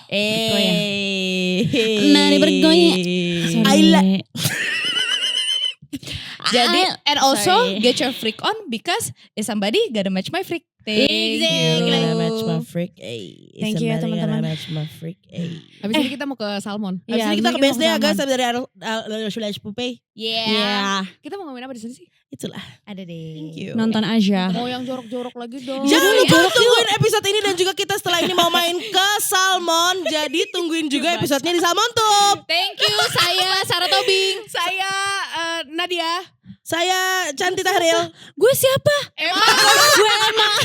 C: Mari bergoyang.
A: I like.
D: Jadi and also
C: Sorry.
D: get your freak on because if somebody gotta match my freak. Thank
C: Exactly.
A: Gonna
D: you.
A: match my freak.
D: Thank you ya,
A: Somebody
D: teman-teman.
A: gonna match my freak.
B: Habis ini kita mau ke Salmon.
A: Habis ini kita ke BSD agak dari Arnold Pupe.
C: Yeah.
B: Kita mau ngomongin apa di sini sih?
A: Itulah.
B: Ada deh.
C: Nonton aja.
B: Mau yang jorok-jorok lagi dong.
A: Jangan lupa tungguin episode ini dan juga kita setelah ini mau main ke Salmon. Jadi tungguin juga episodenya di Salmon Tube.
D: Thank you, saya Sarah Tobing.
B: Saya Nadia.
A: Saya Cantik Tahril.
C: Gue siapa?
B: Emang
C: Gue emang.